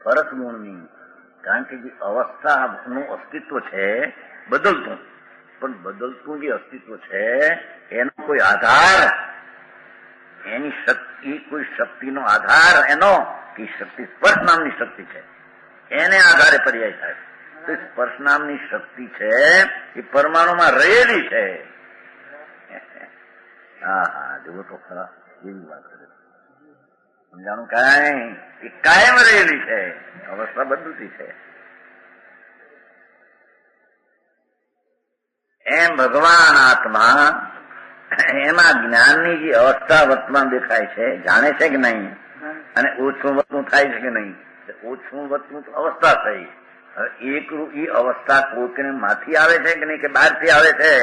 સ્પર્શ ગુણની. કારણ કે જે અવસ્થાનું અસ્તિત્વ છે બદલતું, પણ બદલતું જે અસ્તિત્વ છે એનો કોઈ આધાર, એની શક્તિ, કોઈ શક્તિનો આધાર એનો કે શક્તિ સ્પર્શ નામની શક્તિ છે, એને આધારે પર્યાય થાય. તો સ્પર્શ નામની શક્તિ છે એ પરમાણુમાં રહેલી છે. હા હા, જુઓ તો ખરા, એવી વાત કરે સમજાણું કાંઈ? એ કાયમ રહેલી છે, અવસ્થા બદલતી છે. એમ ભગવાન આત્મા એમાં જ્ઞાનની જે અવસ્થા વર્તમાન દેખાય છે, જાણે છે કે નહીં, અને ઓછું વધતું થાય છે કે નહીં? ઓછું વધતું અવસ્થા થઈ. હવે એકરૂપ એ અવસ્થા કોઈકને માંથી આવે છે કે નહીં, કે બહારથી આવે છે?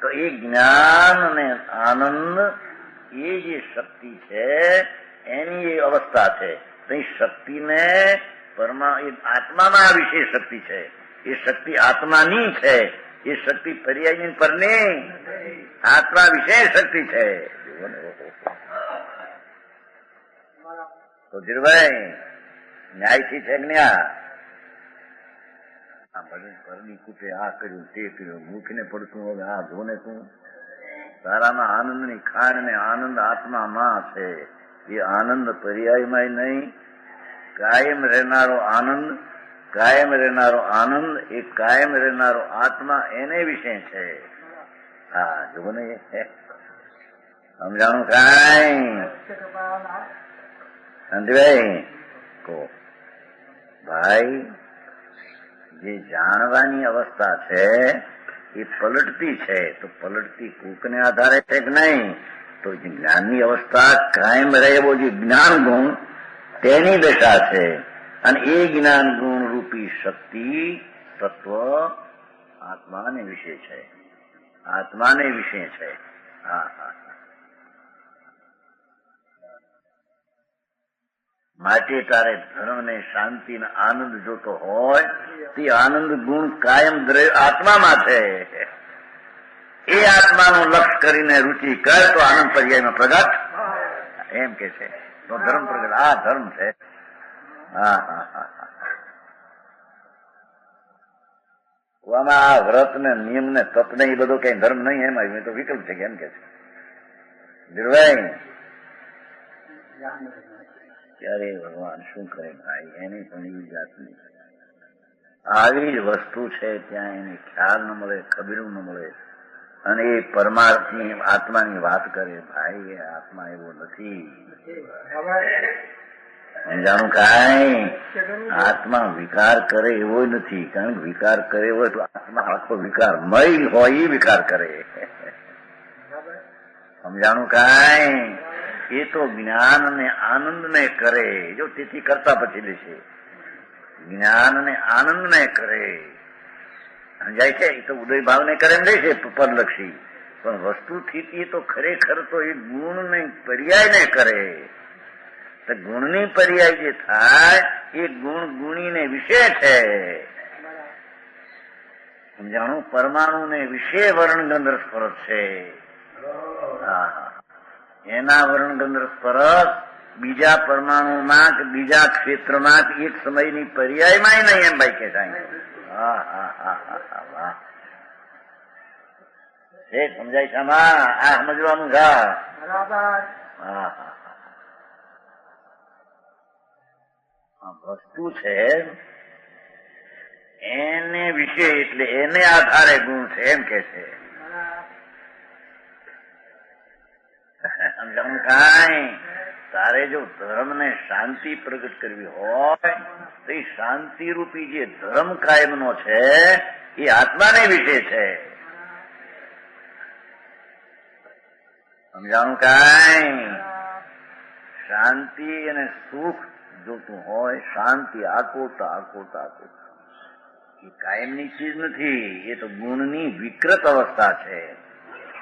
તો એ જ્ઞાન અને આનંદ એ જે શક્તિ છે એની એ અવસ્થા છે. તો એ શક્તિને આત્મામાં આ વિશેષ શક્તિ છે. એ શક્તિ આત્માની છે, એ શક્તિ પર્યાયની પરની આત્મા વિશેષ શક્તિ છે. તો ધીરભાઈ ન્યાયથી છે જ્ઞા પરની કૂટે આ કર્યું તે કર્યું, મૂકીને પડતું હવે આ જોને તું. તારામાં આનંદની ખાણ ને આનંદ આત્મામાં છે. એ આનંદ પર્યાયમાં નહીં, કાયમ રહેનારો આનંદ, કાયમ રહેનારો આનંદ, એ કાયમ રહેનારો આત્મા એને વિશે છે. હા જુઓ ને, સમજાણું કાંઈ? શાંતિભાઈ કહો ભાઈ, જે જાણવાની અવસ્થા છે એ પલટતી છે. તો પલટતી કૂકને આધારે છે કે નહીં? તો જ્ઞાનની અવસ્થા કાયમ રહે એવો જે જ્ઞાન ગુણ તેની દશા છે. અને એ જ્ઞાન ગુણ રૂપી શક્તિ તત્વ આત્માને વિશે છે, આત્માને વિશે છે. હા હા, માટે તારે ધર્મ ને શાંતિ ને આનંદ જોતો હોય તે આનંદ ગુણ કાયમ આત્મામાં છે. એ આત્માનું લક્ષ કરીને રુચિ કર તો આનંદ પર્યાયમાં પ્રગટ એમ કે છે. તો ધર્મ પ્રગટ, આ ધર્મ છે. હા હા હા હા, આમાં આ વ્રત ને નિયમ ને તપ ને એ બધો કઈ ધર્મ નહીં, એમ આવ્યું તો વિકલ્પ છે કેમ કે છે. ધીરભાઈ ત્યારે ભગવાન શું કરે ભાઈ, એની પણ એવી જાતની આવી જ વસ્તુ છે ત્યાં એને ખ્યાલ ન મળે, ખબીરું ન મળે, અને એ પરમાર્થની આત્માની વાત કરે. ભાઈ એ આત્મા એવો નથી. જાણું કાંઈ? આત્મા વિકાર કરે એવો નથી. કારણ કે વિકાર કરે હોય તો આત્મા આખો વિકાર મય હોય એ વિકાર કરે. સમજાણું કાંઈ? એ તો જ્ઞાન અને આનંદ ને કરે. જો તેથી કરતા પછી દેશે જ્ઞાન અને આનંદ ને કરે. સમજાય છે? એ તો ઉદય ભાવ ને કરે એમ દેશે પરલક્ષી, પણ વસ્તુથી એ તો ખરેખર તો એ ગુણ ને પર્યાય ને કરે. તો ગુણની પર્યાય જે થાય એ ગુણ ગુણીને વિશે છે. સમજાણું? પરમાણુ ને વિશે વર્ણ ગંધ સ્પર્શ છે. હા, એના વર્ણ ગંધ સ્પર્શ બીજા પરમાણુમાં કે બીજા ક્ષેત્રમાં કે એક સમયની પર્યાયમાં નહીં, એમ ભાઈ કે થાય. હા હા હા હા વાહ, એ સમજાય છે આમાં? આ સમજવાનું છે. હા હા, વસ્તુ છે એને વિશે એટલે એને આધારે ગુણ છે એમ કે છે. સમજાણું કાંઈ? તારે જો ધર્મને શાંતિ પ્રગટ કરવી હોય તો એ શાંતિરૂપી જે ધર્મ કાયમનો છે એ આત્માને વિશે છે. સમજાણું કાંઈ? શાંતિ અને સુખ જોતું હોય, શાંતિ આકુરતા એ કાયમની ચીજ નથી, એ તો ગુણની વિકૃત અવસ્થા છે.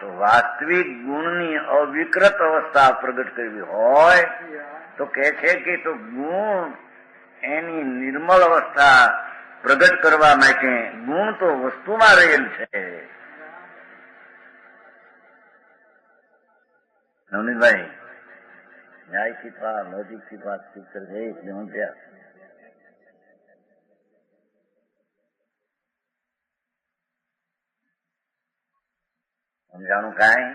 તો વાસ્તવિક ગુણની અવિકૃત અવસ્થા પ્રગટ કરવી હોય તો કહે છે કે તો ગુણ એની નિર્મળ અવસ્થા પ્રગટ કરવા માટે ગુણ તો વસ્તુમાં રહેલ છે. નવનીતભાઈ ન્યાયથી લોજિકથી વાત કરે એટલે હું ત્યાં સમજાણું કાંઈ?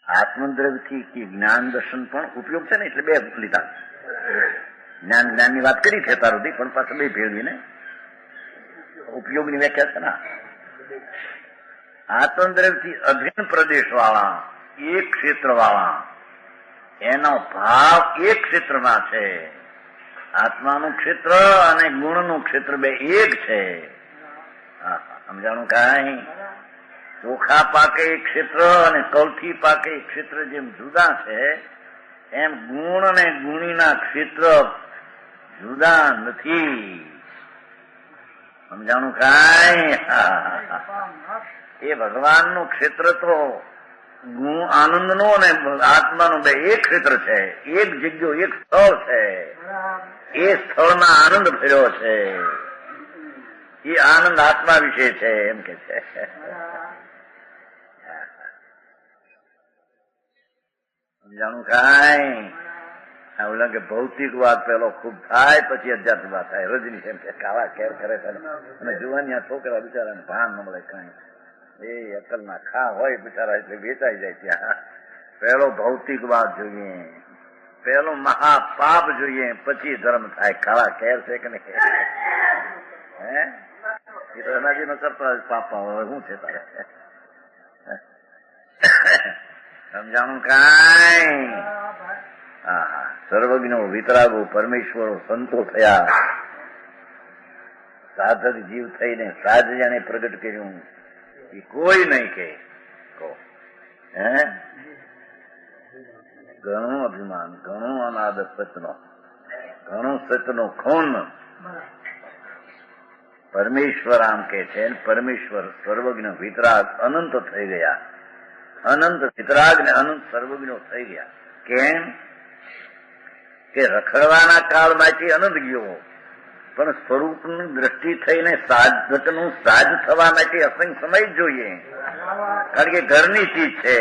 આત્મદ્રવ્યથી કે જ્ઞાન દર્શન પણ ઉપયોગ છે ને, એટલે બે લીધા. જ્ઞાનની વાત કરી છે તાર સુધી, પણ પાછળ બે ભેળવીને ઉપયોગની વ્યાખ્યા છે ને. આત્મદ્રવ્યથી અભિન્ન પ્રદેશ વાળા, એક ક્ષેત્ર વાળા, એનો ભાવ એક ક્ષેત્રમાં છે. આત્માનું ક્ષેત્ર અને ગુણનું ક્ષેત્ર બે એક છે. સમજાણું કાંઈ? ચોખા પાકે એક ક્ષેત્ર અને કૌઠી પાકે એક ક્ષેત્ર જેમ જુદા છે, એમ ગુણ અને ગુણીના ક્ષેત્ર જુદા નથી. સમજાણું કાંઈ? એ ભગવાનનું ક્ષેત્ર તો આનંદનું અને આત્માનું બે એક ક્ષેત્ર છે. એક જગ્યો, એક સ્થળ છે. એ સ્થળમાં આનંદ ફર્યો છે. એ આનંદ આત્મા વિશે છે એમ કે છે. સમજાણું કાંઈ? ઓલા કે ભૌતિક વાત પેલો ખૂબ થાય, પછી અધ્યાત્મ વાત થાય. રજની એમ કે કાળા કેર કરે છે અને જુવાની છોકરા બિચારાને ભાન ન મળે કાંઈ. એ અકલ ના ખા હોય બિચારા, એટલે વેચાઈ જાય ત્યાં. પેલો ભૌતિક વાત જોઈએ, પેલો મહાપાપ જોઈએ, પછી ધર્મ થાય. કાળા કેર છે કે નહીં? હે એ તો એનાથી ન કરતા પાપા હવે શું છે તારે? સમજાણું કાંઈ? હા, સર્વજ્ઞો વિતરાગો પરમેશ્વરો સંતો થયા, સાધક જીવ થઈને સાધજાને પ્રગટ કર્યું. એ કોઈ નહીં કે હે ઘણું અભિમાન, ઘણું અનાદર સચનો, ઘણું સચનો ખૂન. પરમેશ્વર આમ કે છે, પરમેશ્વર સર્વજ્ઞ વિતરાગ અનંત થઈ ગયા. અનંત વિતરાગ ને અનંત સર્વજ્ઞો થઈ ગયા. કેમ કે રખડવાના કાળમાંથી અનંત ગયો, પણ સ્વરૂપની દ્રષ્ટિ થઈને સાધકનું સાજ થવા માટે અસંગ સમય જ જોઈએ, કારણ કે ઘરની ચીજ છે.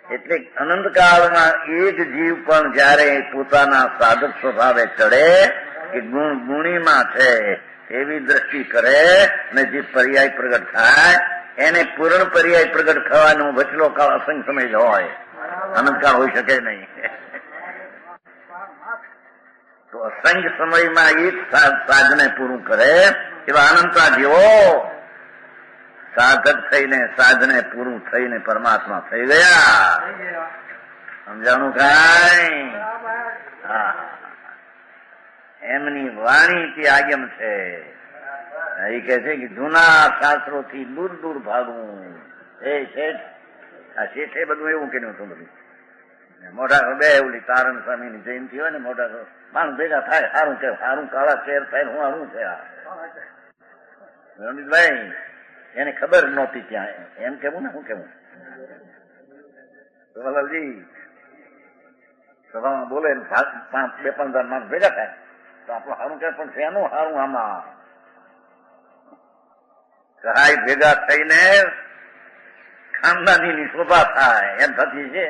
એટલે અનંતકાળમાં એક જીવ પણ જયારે પોતાના સાધક સ્વભાવે ચડે કે ગુણીમાં છે એવી દ્રષ્ટિ કરે ને જે પર્યાય પ્રગટ થાય એને પૂર્ણ પર્યાય પ્રગટ થવાનો વચલો કાળ અસંગ સમય જ હોય, અનંતકાળ હોઈ શકે નહીં. તો અસંખ્ય સમયમાં એક સાધને પૂરું કરે એવા અનંતા જેવો સાધક થઈને સાધને પૂરું થઈને પરમાત્મા થઈ ગયા. સમજાણું કાંઈ? હા, એમની વાણી તે આગમ છે. એ કહે છે કે જૂના શાસ્ત્રોથી દૂર દૂર ભાગવું. એ શેઠ, આ શેઠે બધું એવું કર્યું હતું. બધું મોટા બે ઓલી તારણ સ્વામીની જયંતિ હોય ને, મોટા માણસ ભેગા થાય, સારું કે સારું કાળા શેર થાય, હું સારું છે. રણજીતભાઈ એને ખબર નહોતી ત્યાં, એમ કેવું ને શું કેવું? જવાહરલાલજી સભામાં બોલે, બે પાંચ હજાર માણસ ભેગા થાય તો આપણું સારું કે, પણ શેનું સારું આમાં? સહાય ભેગા થઈને ખાનદાની શોભા થાય એમ થતી છે.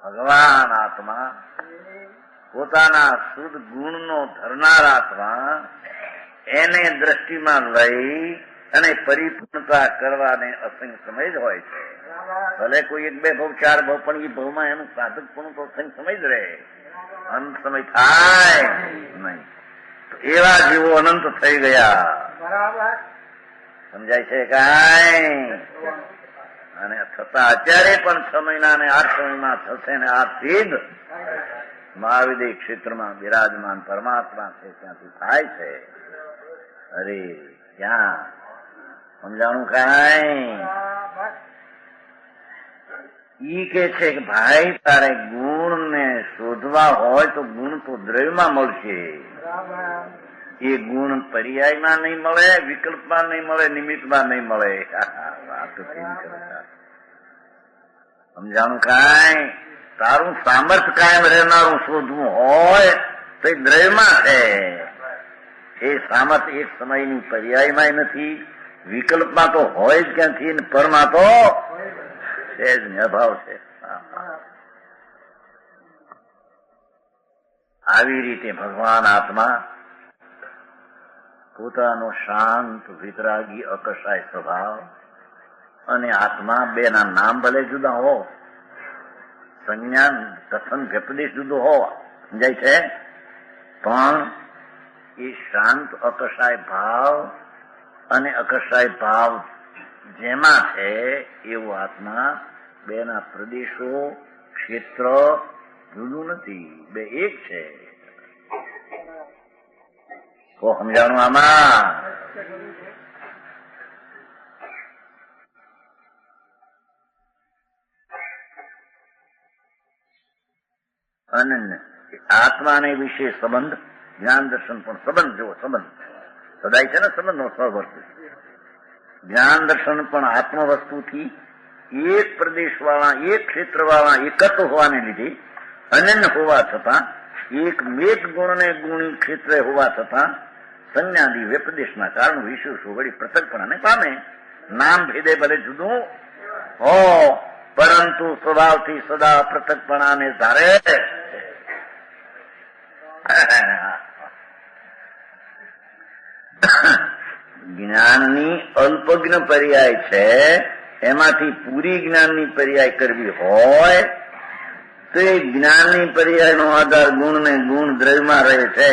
ભગવાન આત્મા પોતાના શુદ્ધ ગુણનો ધરનાર આત્મા એને દ્રષ્ટિમાં લઈ અને પરિપૂર્ણતા કરવાને અસંગ સમય જ હોય છે. ભલે કોઈ એક બે ભાવ ચાર ભાવ, પણ એ ભાવમાં એનું સાધક પણ તો અસંગ સમય જ રહે, અંત સમય થાય નહીં. તો એવા જીવો અનંત થઈ ગયા. બરાબર. સમજાય છે કાંઈ? અને છતાં અત્યારે પણ 6 મહિના ને 8 મહિના થશે ને આ સિદ્ધ મહાવિદ્ય ક્ષેત્રમાં બિરાજમાન પરમાત્મા છે ત્યાંથી થાય છે. અરે ક્યાં સમજાણું કાંઈ? બરાબર. ઈ કે છે કે ભાઈ તારે ગુણ ને શોધવા હોય તો ગુણ તો દ્રવ્યમાં મળશે. બરાબર. એ ગુણ પર્યાયમાં નહીં મળે, વિકલ્પમાં નહીં મળે, નિમિત્તમાં નહીં મળે. સમજાણું કાંઈ? તારું સામર્થ્ય કાયમ રહેનારું શોધવું હોય તો એ દ્રવ્યમાં છે. એ સામર્થ્ય એક સમયની પર્યાયમાં નથી, વિકલ્પમાં તો હોય જ ક્યાંથી, ને પરમાં તો છે જ ને, અભાવ છે. આવી રીતે ભગવાન આત્મા પોતાનો શાંત વિતરાગી અકશાય સ્વભાવ અને આત્મા બેના નામ ભલે જુદા હો, સંજ્ઞાન કથન વ્યપદેશ જુદો હો, સમજાય છે, પણ એ શાંત અકશાય ભાવ અને અકશાય ભાવ જેમાં છે એવું આત્મા બેના પ્રદેશો ક્ષેત્ર જુદું નથી, બે એક છે. તો સમજાણું આમાં? અનન્ય આત્માને વિશે સંબંધ, જ્ઞાન દર્શન પણ સંબંધ જેવો સંબંધ સદાય છે ને, સંબંધનો સહવર્તી. જ્ઞાન દર્શન પણ આત્મ વસ્તુથી એક પ્રદેશવાળા, એક ક્ષેત્રવાળા એકત્વ હોવાને લીધે અનન્ય હોવા છતાં, એક મેઘ ગુણને ગુણી ક્ષેત્ર હોવા છતાં સંજ્ઞાદી વ્યપદેશના કારણ વિશેષો વળી પૃથકપણાને પામે. નામ ભેદે ભલે જુદું હો, પરંતુ સ્વભાવથી સદા પૃથકપણાને ધારે. જ્ઞાનની અલ્પજ્ઞ પર્યાય છે, એમાંથી પૂરી જ્ઞાનની પર્યાય કરવી હોય તો એ જ્ઞાનની પર્યાયનો આધાર ગુણ ને ગુણ દ્રવ્યમાં રહે છે.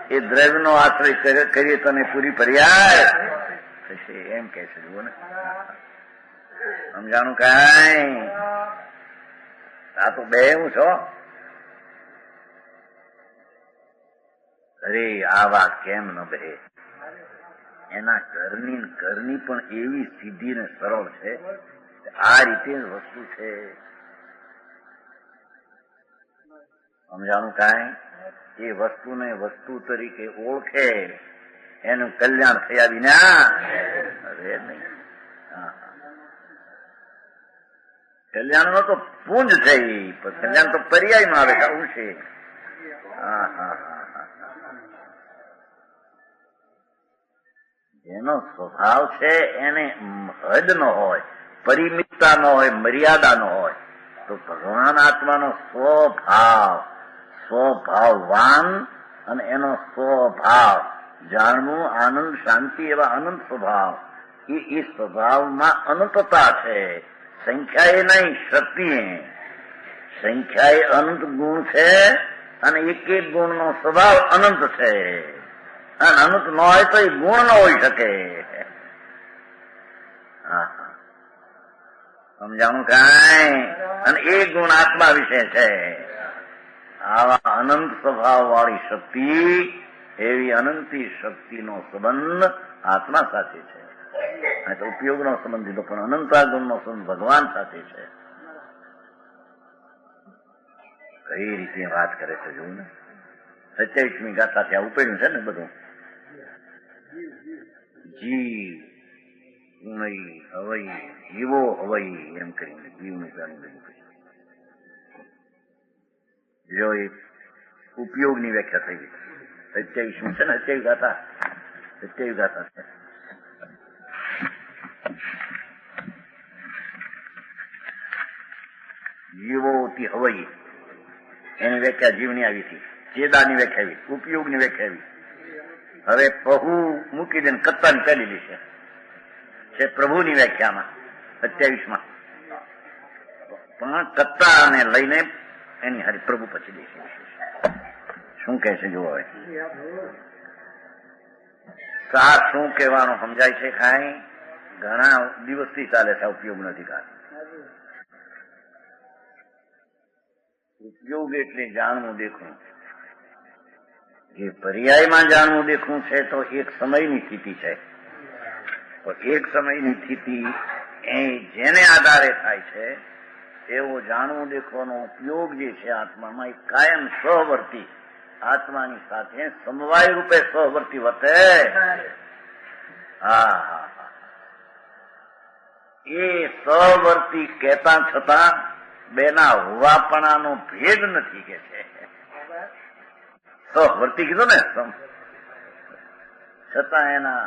એ દ્રવ્યનો આશ્રય કરીએ તો પૂરી પર્યાય થશે, એમ કે છે. જુઓ ને, સમજાણું કાંઈ? આ તો બે હું છો. અરે આ વાત કેમ ન બે? એના ઘરની પણ એવી સીધી ને સરળ છે. આ રીતે વસ્તુ છે. સમજાણું કાંઈ? એ વસ્તુને વસ્તુ તરીકે ઓળખે એનું કલ્યાણ થયા વિના અરે નહીં. કલ્યાણ નો તો પુંજ છે, કલ્યાણ તો પર્યાયમાં આવે. આવું છે. જેનો સ્વભાવ છે એને હદ ન હોય, પરિમિતતા ન હોય, મર્યાદા ન હોય, તો ભગવાન આત્માનો સ્વભાવવાન અને એનો સ્વભાવ જાણવું, આનંદ શાંતિ એવા અનંત સ્વભાવ, એ સ્વભાવમાં અનંતતા છે. સંખ્યાએ નહીં, શક્તિએ. સંખ્યાએ અનંત ગુણ છે અને એક એક ગુણનો સ્વભાવ અનંત છે. અને અનંત ન હોય તો એ ગુણ ન હોઈ શકે. સમજાણું કાંઈ? અને એ ગુણ આત્મા વિશે છે. આવા અનંત સ્વભાવ વાળી શક્તિ, એવી અનંતી શક્તિનો સંબંધ આત્મા સાથે છે. તો ઉપયોગનો સંબંધ દીધો, પણ અનંતા ગુણનો સંબંધ ભગવાન સાથે છે. કઈ રીતે વાત કરે છે જોવું ને. 27મી ગાથા ત્યાં ઉપેડ્યું છે ને બધું. જીવ ઉણઈ હવઈ જીવો હવઈ એમ કરીને જીવનું જાણી બધું કહ્યું. જો એ ઉપયોગની વ્યાખ્યા થઈ ગઈ. 27મી છે ને, 27 ગાથા, 27 ગાથા છે. જીવોથી હવઈ એની વ્યાખ્યા જીવની આવી હતી, ચેદાની વ્યાખ્યા આવી, ઉપયોગની વ્યાખ્યા આવી. હવે પહુ મૂકી દે કત્તાની પહેલી છે પ્રભુની વ્યાખ્યામાં 27માં. પણ કત્તાને લઈને એની હારી પ્રભુ પછી દેશે. શું કહે છે જોવો હવે. સાર શું કહેવાનું સમજાય છે કાંઈ? ઘણા દિવસથી ચાલે છે, ઉપયોગ નથી કરતો. ઉપયોગ એટલે જાણવું દેખવું. જે પર્યાયમાં જાણવું દેખવું છે તો એક સમયની સ્થિતિ છે. તો એક સમયની સ્થિતિ એ જેને આધારે થાય છે એવો જાણવું દેખવાનો ઉપયોગ જે છે આત્મામાં, એ કાયમ સહવર્તી આત્માની સાથે સમવાય રૂપે સહવર્તી વર્તે. હા, એ સહવર્તી કહેતા છતાં બેના હોવાપણાનો ભેદ નથી કે છે. સહવર્તી કીધું ને, છતાં એના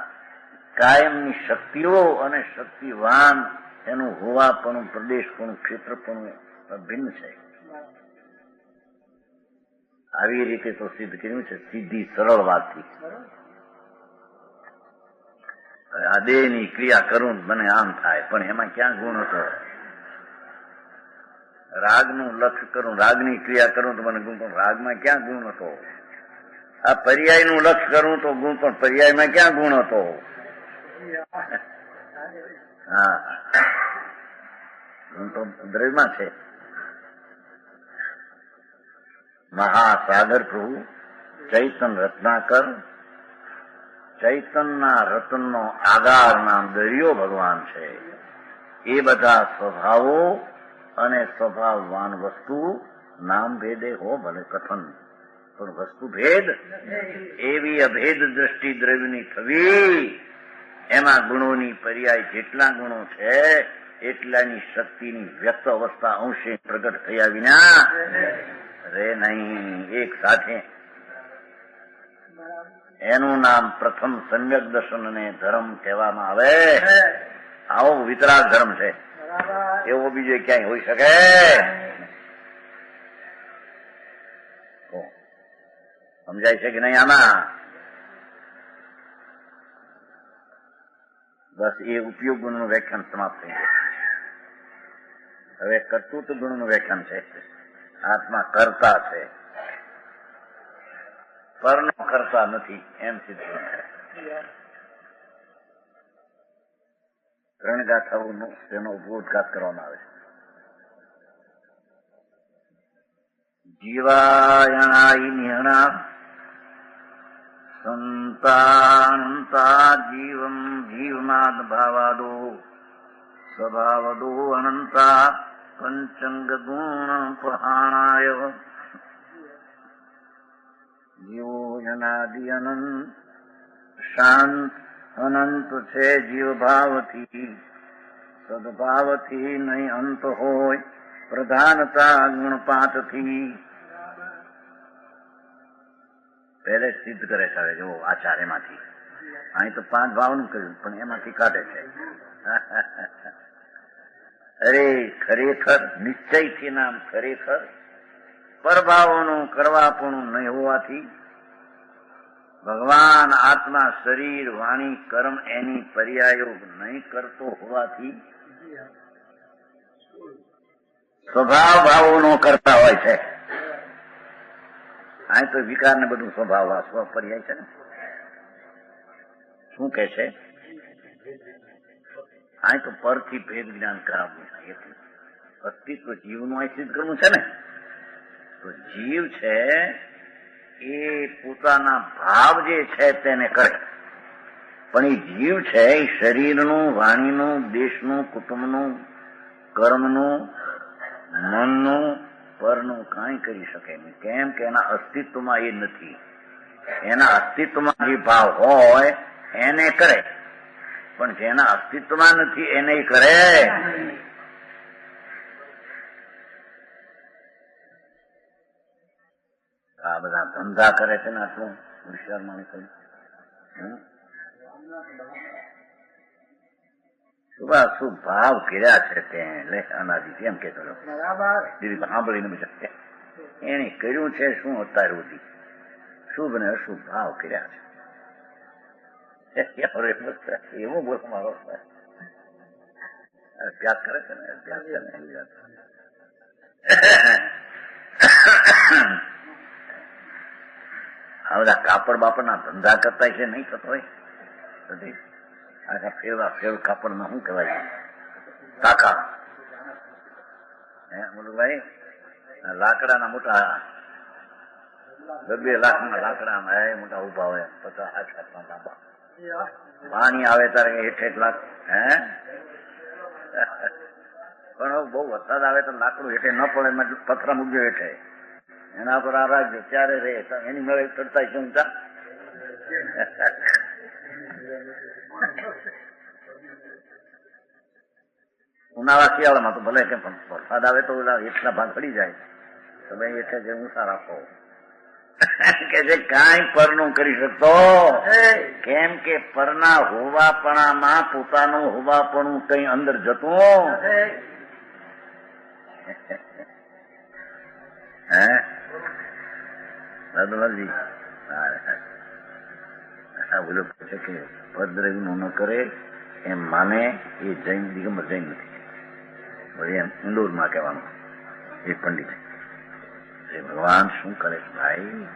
કાયમની શક્તિઓ અને શક્તિવાન એનું હોવાપણું, પ્રદેશપણું, ક્ષેત્રપણું ભિન્ન છે. આવી રીતે તો સિદ્ધ કર્યું છે સીધી સરળ વાતથી. આ દેહની ક્રિયા કરું મને આમ થાય, પણ એમાં ક્યાં ગુણ હતો? રાગનું લક્ષ્ય કરું, રાગની ક્રિયા કરું તો મને ગુણ, પણ રાગમાં ક્યાં ગુણ હતો? આ પર્યાયનું લક્ષ્ય કરું તો ગુણ, પણ પર્યાયમાં ક્યાં ગુણ હતો? હા, ગુણ તો દ્રવ્યમાં છે. મહાસાગર પ્રભુ ચૈતન રત્નાકર, ચૈતનના રતનનો આધાર નામ દરિયો ભગવાન છે. એ બધા સ્વભાવો અને સ્વભાવવાન વસ્તુ નામ ભેદે હો ભલે કથન, પણ વસ્તુ ભેદ એવી અભેદ દ્રષ્ટિ દ્રવ્યની થવી. એમાં ગુણોની પર્યાય જેટલા ગુણો છે એટલાની શક્તિની વ્યક્ત અવસ્થા અંશે પ્રગટ થયા વિના રે નહીં એક સાથે. એનું નામ પ્રથમ સમ્યક દર્શન અને ધર્મ કહેવામાં આવે. આવો વિતરાગ ધર્મ છે, એવો બીજો ક્યાંય હોઈ શકે? સમજાય છે કે નહીં? આમાં બસ એ ઉપયોગ ગુણનું વ્યાખ્યાન સમાપ્ત થઈ ગયું. હવે કર્તૃત્વ ગુણનું વ્યાખ્યાન છે. આત્મા કરતા છે, પરનો કરતા નથી, એમ સિદ્ધ છે. ત્રણ ગાથાઓનો તેનો ઉદ્ઘાત કરવામાં આવે છે. જીવાયણાઈ નિહણા સંતાનંતા જીવમ જીવનાદ ભાવાદો સ્વભાવદો અનંતા પંચંગ ગુણ પ્રહાણાય જીવો જનાદિ અનંત શાંત અનંત છે. જીવ ભાવથી સદભાવથી નહીં અંત હોય, પ્રધાનતા ગુણપાતથી. પહેલે સિદ્ધ કરે છે. હવે જો આચાર્યમાંથી અહીં તો 5 ભાવનું કર્યું, પણ એમાંથી કાઢે છે. અરે ખરેખર નિશ્ચયથી નામ ખરેખર પરભાવોનું કરવાપણું નહીં હોવાથી, ભગવાન આત્મા શરીર વાણી કર્મ એની પર્યાયો નહીં કરતો હોવાથી સ્વભાવ ભાવોનો કરતા હોય છે. અહીં તો વિકાર ને બધું સ્વભાવ સ્વ પર્યાય છે ને. શું કે છે? અહીં તો પરથી ભેદ જ્ઞાન કરાવવું છે. અસ્તિત્વ જીવનું અહીં સિદ્ધ કરવું છે ને. તો જીવ છે એ પોતાના ભાવ જે છે તેને કરે, પણ એ જીવ છે એ શરીરનું, વાણીનું, દેશનું, કુટુંબનું, કર્મનું, મનનું, પરનું કાંઈ કરી શકે નહીં. કેમ કે એના અસ્તિત્વમાં એ નથી. એના અસ્તિત્વમાં જે ભાવ હોય એને કરે, પણ જેના અસ્તિત્વમાં નથી એને કરે. આ બધા ધંધા કરે છે ને આટલું હોશિયાર માણસ. શું ભાવ કર્યા છે તે અનાદિ એમ કેતો સાંભળીને બધા એને કર્યું છે શું અત્યાર સુધી શુભ ને અશુભ ભાવ કર્યા છે. એવું બોલ મારો અભ્યાસ કરે છે ને, અભ્યાસ કરે ને. આ બધા કાપડ બાપડ ના ધંધા કરતા છે નહીં થતો હોય. આખા ફેરવા ફેર કાપડમાં શું કહેવાય ટાકા બોલું ભાઈ લાકડાના મોટા 2 લાખના લાકડામાં મોટા ઉભા હોય 50 હાથમાં લાંબા પાણી આવે ત્યારે હેઠ લાખ પણ બહુ વરસાદ આવે તો લાકડું હેઠે ન પડે પથરા મૂક્યો હેઠે એના પર આ રાખજો ત્યારે રે એની મેળે ચડતા ઊંચા ઉનાળા શિયાળામાં તો ભલે કેમ પણ વરસાદ આવે તો એટલા ભાગ પડી જાય તો ભાઈ એટલે જે ઊંચા રાખો કે જે કાંઈ પર નું કરી શકતો કેમ કે પરના હોવાપણામાં પોતાનું હોવાપણું કઈ અંદર જતું દાદુલાલજી બોલો છે કે ભદ્રનું ન કરે એમ માને એ જૈન દિગંબર જૈન નથી એમ ઇન્દોરમાં કહેવાનું એ પંડિત ભગવાન શું કરે છે ભાઈ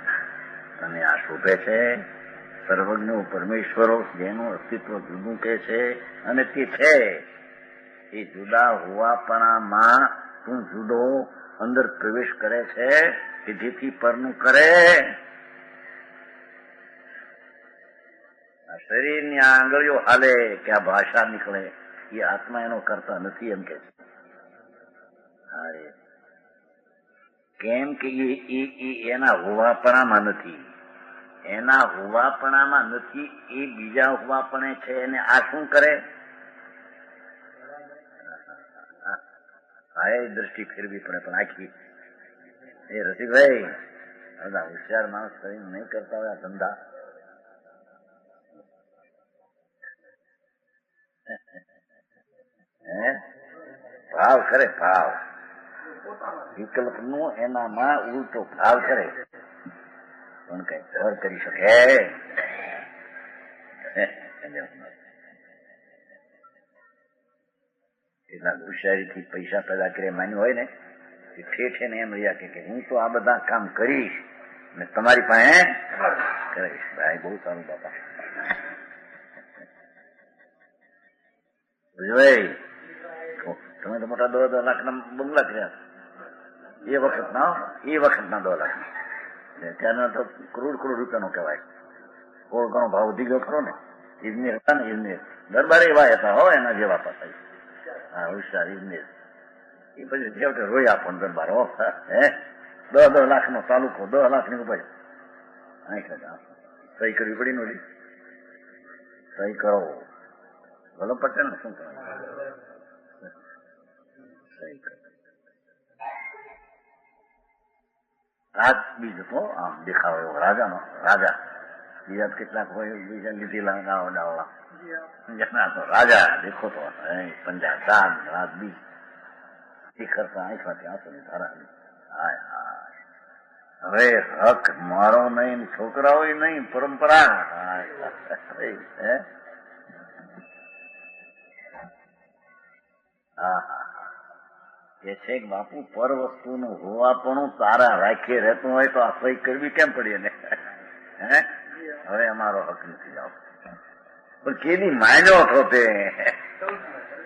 અને આ શોભે છે સર્વજ્ઞ પરમેશ્વરો જેનું અસ્તિત્વ જુદું કે છે અને તે છે એ જુદા હોવાપણામાં તું જુદો અંદર પ્રવેશ કરે છે કે જેથી પરનું કરે આ શરીરની આંગળીઓ હાલે કે આ ભાષા નીકળે એ આત્મા એનો કરતા નથી એમ કે કેમ કે એના હોવાપણામાં નથી એના હોવાપણામાં નથી એ બીજા હોવાપણે છે એને આ શું કરે હા એ દ્રષ્ટિ ફેરવી પડે પણ આખી એ રસિકભાઈ બધા હોશિયાર માણસ કરીને નહીં કરતા હોય આ ધંધા ભાવ કરે ભાવ વિકલ્પ નું એનામાં ઉલટો ભાવ કરે પણ કઈ ઘર કરી શકે એટલા હોશિયારીથી પૈસા પેદા કરે માન્યું હોય ને એ ઠેઠે ને એમ રહ્યા કે હું તો આ બધા કામ કરીશ ને તમારી પાસે કરીશ ભાઈ બહુ સારું બાપા ભાઈ તમે તો મોટા 2 લાખના બંગલા કર્યા એ વખતના 2 લાખ ત્યાંના તો કરોડ રૂપિયાનો કહેવાય કોળ ઘણો ભાવ વધી ગયો ખરો ને ઇજનેર હતા ને ઇજનેર દરબારે એવા હતા હો એના જેવા પાછા હા હોશિયાર ઇજનેર એ પછી છેવટે રોયા પણ દરબાર હો હે 10 લાખનો તાલુકો 10 લાખની ઉપર સહી કરવી પડી નોડી સહી કરો ભલો પટેલ ને શું કરવાનું સહી કરો રાજ બીજ હતો આમ દેખાવ એવો રાજાનો રાજા બીજા કેટલાક હોય બીજા લીધેલા ડાવડા જેના તો રાજા દેખો તો પંજા દાન રાત બીજ એ કરતા આંખમાંથી આંસુની ધારા હાય હાય હવે હક મારો નહીં છોકરાઓ નહીં પરંપરા એ છે કે બાપુ પર વસ્તુનું હોવાપણું તારા રાખીએ રહેતું હોય તો આ સહી કરવી કેમ પડી ને હે હવે અમારો હક નથી આવતો પણ કેની માન્યો હતો તે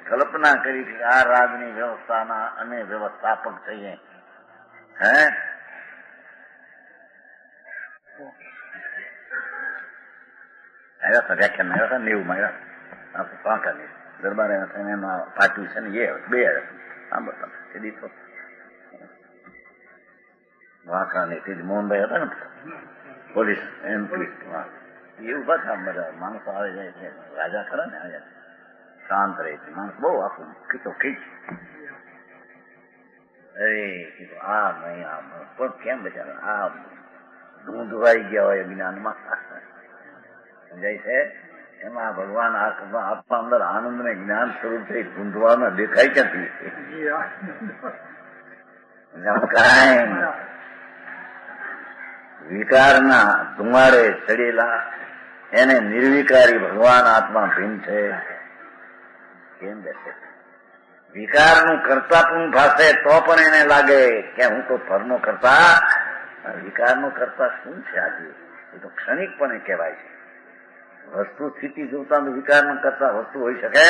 કલ્પના કરી કે આ રાજની વ્યવસ્થાના અને વ્યવસ્થાપક થઈએ હે આવ્યા હતા વ્યાખ્યાન આવ્યા હતા 90 માં આવ્યા પાંકાની દરબાર એમાં પાટિયું છે ને એ 2 આવ્યા આમ બતા એ દીધો વાંકાની તે મોહનભાઈ હતા ને પોલીસ એમપી એ ઉભા થયા બધા માણસો આવી જાય છે રાજા ખરા ને આવ્યા શાંત રહે છે માણસ બહુ આખું ખીચો ખીચ અરે કીધું આ નહીં આ પણ કેમ બચારા આ ધૂંધવાઈ ગયા હોય જ્ઞાનમાં સમજાય છે એમાં ભગવાન આત્મા અંદર આનંદ ને જ્ઞાન સ્વરૂપ થઈ ધૂંધવામાં દેખાય ક્યાંથી કાંઈ વિકારના ધુમાડે ચડેલા એને નિર્વિકારી ભગવાન આત્મા ભીન છે કેમ બેસે વિકારનું કરતાપણું ભાષે તો પણ એને લાગે કે હું તો ફરનો કરતા વિકારનો કરતા શું છે આજે એ તો ક્ષણિકપણે કહેવાય છે વસ્તુ સ્થિતિ જોતા વિકાર ન કરતા વસ્તુ હોઈ શકે?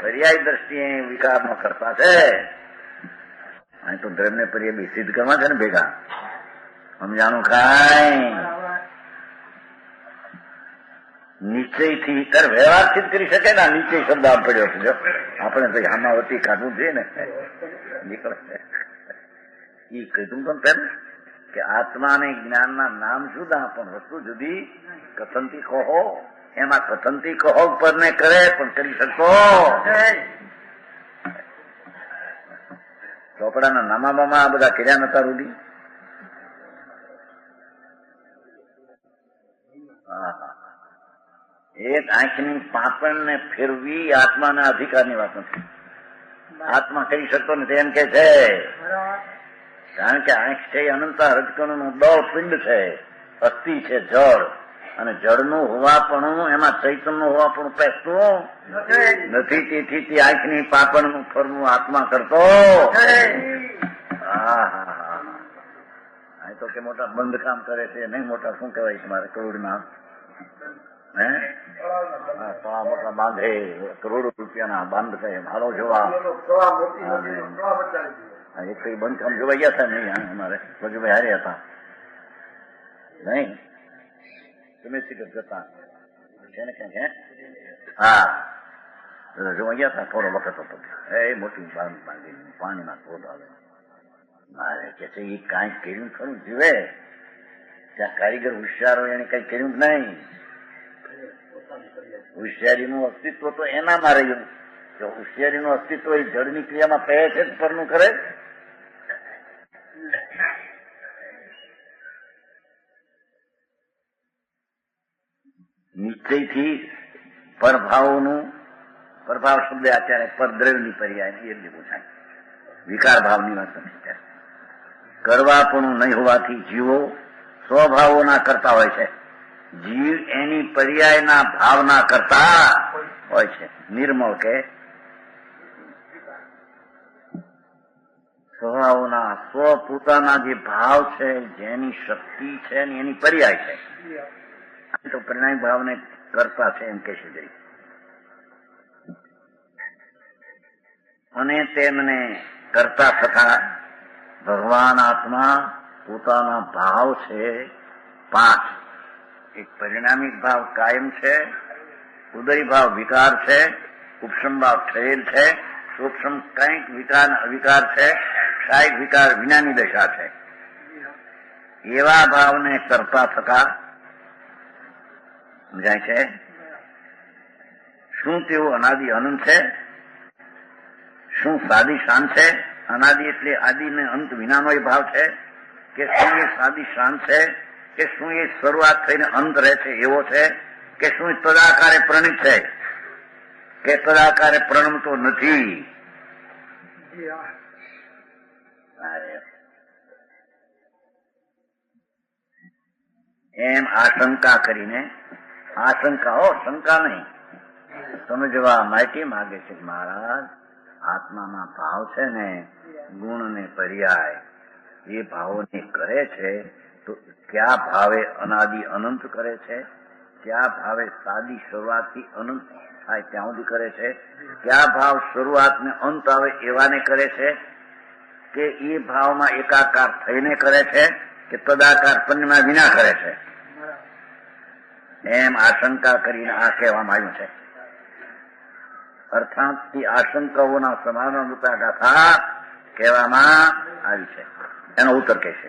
પર્યાય દ્રષ્ટિએ વિકાર ન કરતા છે. અહીં તો ધર્મ ને પર્યાય બી સિદ્ધ કરવા છે ને ભેગા. સમજાણું કાંઈ નિશ્ચયથી તાર વ્યવહાર સિદ્ધ કરી શકે ને. નિશ્ચય શબ્દ આમ પડ્યો છે. જો આપણે તો હામાવતી કાઢવું જોઈએ ને નીકળે એ કીધું તો તેમ કે આત્મા અને જ્ઞાનના નામ જુદા પણ વસ્તુ જુદી. કથનથી કહો એમાં કથનથી કહો પર ને કરે પણ કરી શકતો. ચોપડાના નામામાં આ બધા કર્યા નતા રૂડી. એક આંખની પાંપણને ફેરવી આત્માના અધિકારની વાત નથી. આત્મા કરી શકતો નથી એમ કે છે. કારણ કે આંખ છે અનંતા રજકણનું દળ પિંડ છે, અસ્થિ છે જળ, અને જળનું હોવાપણું એમાં ચૈતનનું હોવાપણું પેસતું નથી. તેથી તે આંખની પાપણનું ફરવું આત્મા કરતો. અહીં તો કે મોટા બંધ કામ કરે છે નહીં. મોટા શું કહેવાય તમારે કરોડના થોડા મોટા બાંધે કરોડો રૂપિયાના બાંધ કહે ભાડો જોવા. એક કઈ બંધકામ જોવા ગયા હતા નહીં અમારે વજુભાઈ હારે હતા નહીં. તમે શીખર જતા છે ને ક્યાંક? હા જોવા ગયા હતા. થોડો વખત હતો એ મોટી બાંધ બાંધી પાણીમાં ધોધ આવે. મારે કે છે એ કાંઈ કર્યું ખરું જીવે. ત્યાં કારીગર હોશિયાર હોય એને કઈ કર્યું જ નહીં. હોશિયારીનું અસ્તિત્વ તો એનામાં રહ્યું. જો હોશિયારીનું અસ્તિત્વ એ જળની ક્રિયામાં પહે છે પરનું કરે. નિશ્ચયથી પરભાવ શબ્દ અત્યારે પરદ્રવ્યની પર્યાય એટલે પૂછાય. વિકાર ભાવની વાત નથી. કરવાપણું નહીં હોવાથી જીવો સ્વભાવોના કરતા હોય છે. જીવ એની પર્યાયના ભાવના કરતા હોય છે. નિર્મળ કે સ્વભાવના સ્વ પોતાના જે ભાવ છે જેની શક્તિ છે ને એની પર્યાય છે. તો પરિણામ ભાવને કરતા છે એમ કે છે. અને તેમને કરતા થતા ભગવાન આત્મા પોતાના ભાવ છે 5. એક પરિણામિક ભાવ કાયમ છે, ઉદય ભાવ વિકાર છે, ઉપશમ ભાવ ઠરેલ છે, સૂક્ષ્મ કંઈક વિકાર અવિકાર છે, ક્ષાયિક વિકાર વિનાની દશા છે. એવા ભાવને કરતા થતા સમજાય છે. શું તેઓ અનાદિ અનંત છે? શું સાદી શાંત છે? અનાદિ એટલે આદિ ને અંત વિનાનો એ ભાવ છે કે શું એ સાદી શાંત છે કે શું એ શરૂઆત થઈને અંત રહે છે એવો છે કે શું એ તદાકારે પ્રણિત છે કે તદાકારે પ્રણમતો નથી? એમ આશંકા કરીને, આશંકા શંકા નહીં, સમજવા માટે માગે છે મહારાજ આત્માના ભાવ છે ને ગુણ ને પર્યાય એ ભાવોને કરે છે તો કયા ભાવે અનાદિ અનંત કરે છે, કયા ભાવે સાદી શરૂઆતથી અનંત થાય ત્યાં સુધી કરે છે, કયા ભાવ શરૂઆત ને અંત આવે એવાને કરે છે કે એ ભાવમાં એકાકાર થઈને કરે છે કે તદાકાર પન્યમાં વિના કરે છે. એમ આશંકા કરીને આ કહેવામાં આવ્યું છે. અર્થાત તે આશંકાઓના સમાધાન રૂપા ગાથા કહેવામાં આવી છે. એનો ઉત્તર કહેશે.